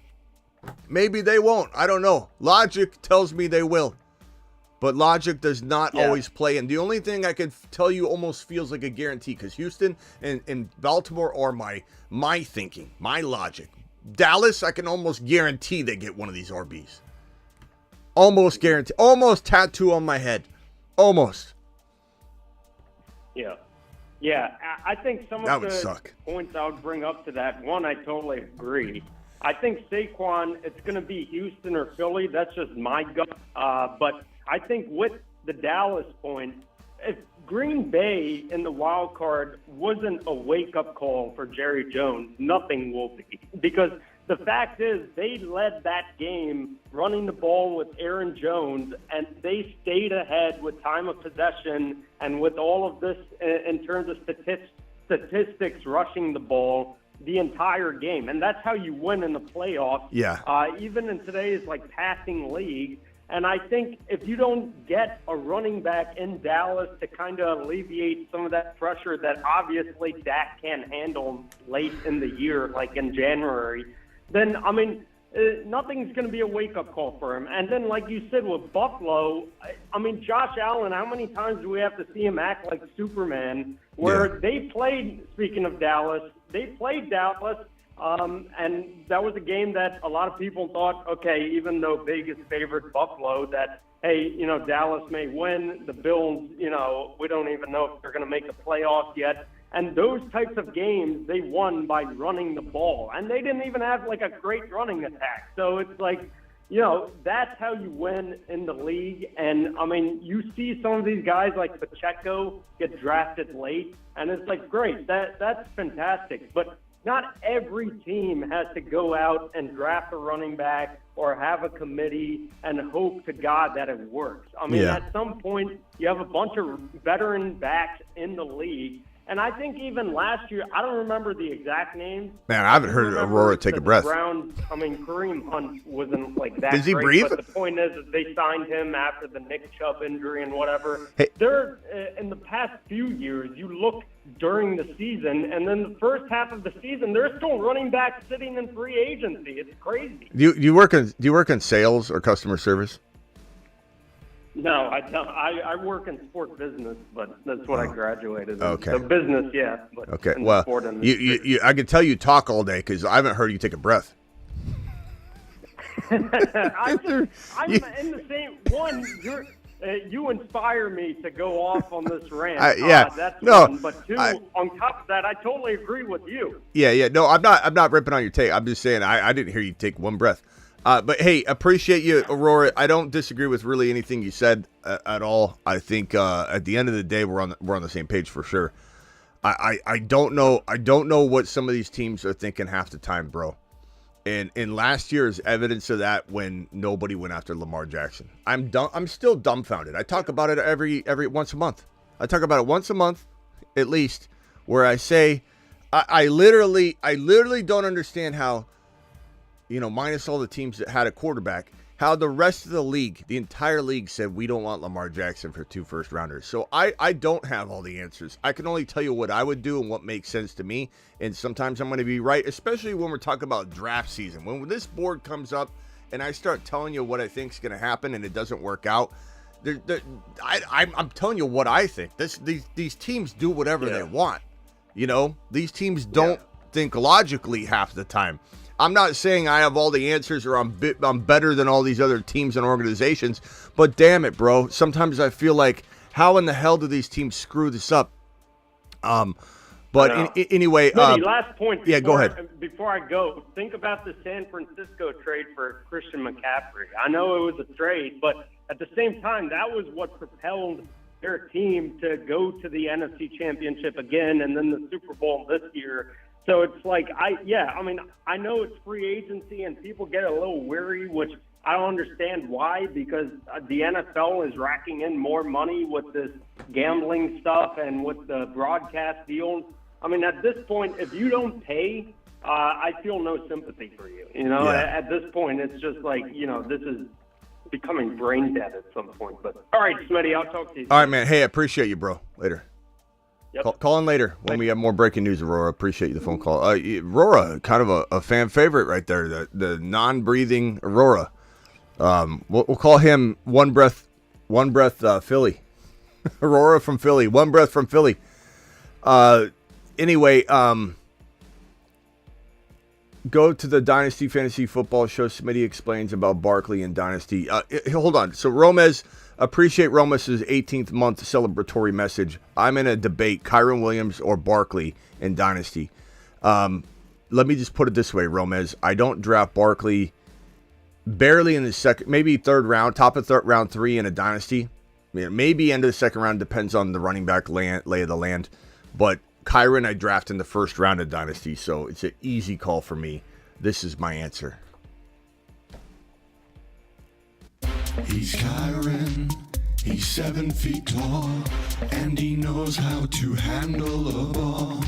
maybe they won't. I don't know. Logic tells me they will. But logic does not always play. And the only thing I can tell you almost feels like a guarantee, because Houston and Baltimore are my thinking, my logic. Dallas, I can almost guarantee they get one of these RBs. Almost guarantee. Almost tattoo on my head. Almost. Yeah. Yeah, I think some of the points I would bring up to that, one, I totally agree. I think Saquon, it's going to be Houston or Philly. That's just my gut. But I think with the Dallas point, if Green Bay in the wild card wasn't a wake-up call for Jerry Jones, nothing will be. Because the fact is, they led that game running the ball with Aaron Jones, and they stayed ahead with time of possession and with all of this in terms of statistics rushing the ball the entire game. And that's how you win in the playoffs. Yeah. Even in today's passing league. And I think if you don't get a running back in Dallas to kind of alleviate some of that pressure that obviously Dak can't handle late in the year, like in January, then, I mean, nothing's going to be a wake-up call for him. And then, like you said, with Buffalo, I mean, Josh Allen, how many times do we have to see him act like Superman? Where they played, speaking of Dallas, they played Dallas, and that was a game that a lot of people thought, okay, even though Vegas favored Buffalo, that, hey, Dallas may win. The Bills, we don't even know if they're going to make the playoffs yet. And those types of games, they won by running the ball. And they didn't even have, a great running attack. So it's like, that's how you win in the league. And, I mean, you see some of these guys like Pacheco get drafted late, and it's like, great, that's fantastic. But not every team has to go out and draft a running back or have a committee and hope to God that it works. I mean, at some point, you have a bunch of veteran backs in the league. And I think even last year, I don't remember the exact names. Man, I haven't heard Aurora take a breath. Kareem Hunt wasn't like that. Does he great, breathe? But the point is that they signed him after the Nick Chubb injury and whatever. Hey. They're in the past few years, you look during the season, and then the first half of the season, they're still running back sitting in free agency. It's crazy. Do you work in sales or customer service? No, I don't. I work in sport business, but that's what I graduated in. Okay. So business, yeah. But Okay. in the Well, sport industry. you I can tell you talk all day because I haven't heard you take a breath. I'm in the same one. You inspire me to go off on this rant. That's one. But two, on top of that, I totally agree with you. Yeah. No, I'm not ripping on your take. I'm just saying I didn't hear you take one breath. But hey, appreciate you, Aurora. I don't disagree with really anything you said at all. I think at the end of the day, we're on the same page for sure. I don't know what some of these teams are thinking half the time, bro. And last year is evidence of that when nobody went after Lamar Jackson. I'm still dumbfounded. I talk about it every once a month. I talk about it once a month, at least, where I say I literally don't understand how. Minus all the teams that had a quarterback, how the rest of the league, the entire league said, we don't want Lamar Jackson for 2 first-rounders. So I don't have all the answers. I can only tell you what I would do and what makes sense to me. And sometimes I'm going to be right, especially when we're talking about draft season. When this board comes up and I start telling you what I think is going to happen and it doesn't work out, I'm telling you what I think. These teams do whatever they want. These teams don't think logically half the time. I'm not saying I have all the answers or I'm better than all these other teams and organizations, but damn it, bro. Sometimes I feel like, how in the hell do these teams screw this up? Anyway. Smitty, last point. Go ahead. Before I go, think about the San Francisco trade for Christian McCaffrey. I know it was a trade, but at the same time, that was what propelled their team to go to the NFC Championship again and then the Super Bowl this year. So it's like, I know it's free agency and people get a little weary, which I don't understand why, because the NFL is racking in more money with this gambling stuff and with the broadcast deals. I mean, at this point, if you don't pay, I feel no sympathy for you. At this point, it's just like, this is becoming brain dead at some point. But all right, Smitty, I'll talk to you. All right, man. Hey, I appreciate you, bro. Later. Yep. Call in later when we have more breaking news, Aurora. Appreciate you the phone call. Aurora, kind of a fan favorite right there, the non-breathing Aurora. We'll call him One Breath Philly. Aurora from Philly. One Breath from Philly. Anyway, go to the Dynasty Fantasy Football Show. Smitty explains about Barkley and Dynasty. Hold on. So Romez, appreciate Romez's 18th month celebratory message. I'm in a debate, Kyron Williams or Barkley in Dynasty. Let me just put it this way, Romez. I don't draft Barkley barely in the second, maybe third round, top of third round 3 in a Dynasty. Maybe end of the second round, depends on the running back lay of the land. But Kyron I draft in the first round of Dynasty, so it's an easy call for me. This is my answer. He's Kyron, he's 7 feet tall, and he knows how to handle a ball.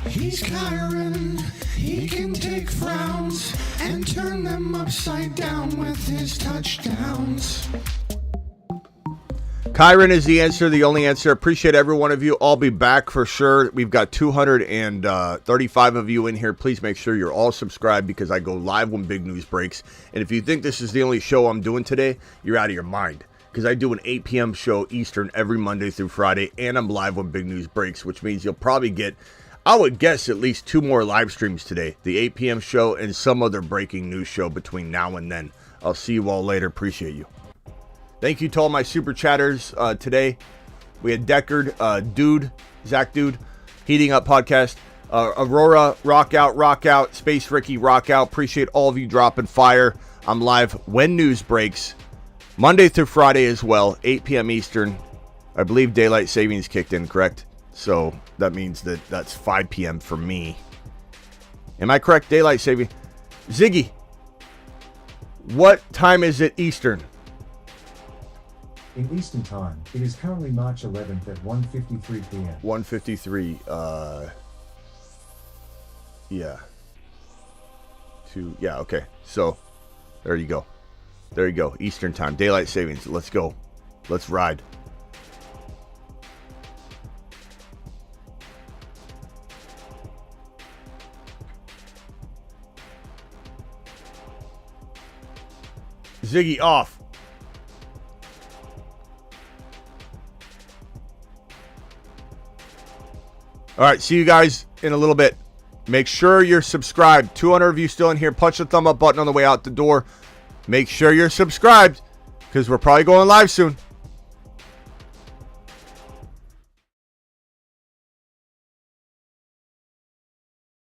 He's Kyron, he can take frowns and turn them upside down with his touchdowns. Kyron is the answer, the only answer. Appreciate every one of you. I'll be back for sure. We've got 235 of you in here. Please make sure you're all subscribed because I go live when big news breaks. And if you think this is the only show I'm doing today, you're out of your mind. Because I do an 8 p.m. show Eastern every Monday through Friday, and I'm live when big news breaks, which means you'll probably get, I would guess, at least 2 more live streams today. The 8 p.m. show and some other breaking news show between now and then. I'll see you all later. Appreciate you. Thank you to all my super chatters today. We had Deckard, Zach Dude, Heating Up Podcast, Aurora, Rock Out, Space Ricky, Rock Out. Appreciate all of you dropping fire. I'm live when news breaks, Monday through Friday as well, 8 p.m. Eastern. I believe daylight savings kicked in, correct? So that means that's 5 p.m. for me. Am I correct? Daylight saving. Ziggy, what time is it Eastern? In Eastern Time, it is currently March 11th at 1:53 p.m. 1:53. Yeah. Yeah, okay. So, there you go. There you go. Eastern Time. Daylight savings. Let's go. Let's ride. Ziggy off. All right, see you guys in a little bit. Make sure you're subscribed. 200 of you still in here. Punch the thumb up button on the way out the door. Make sure you're subscribed because we're probably going live soon.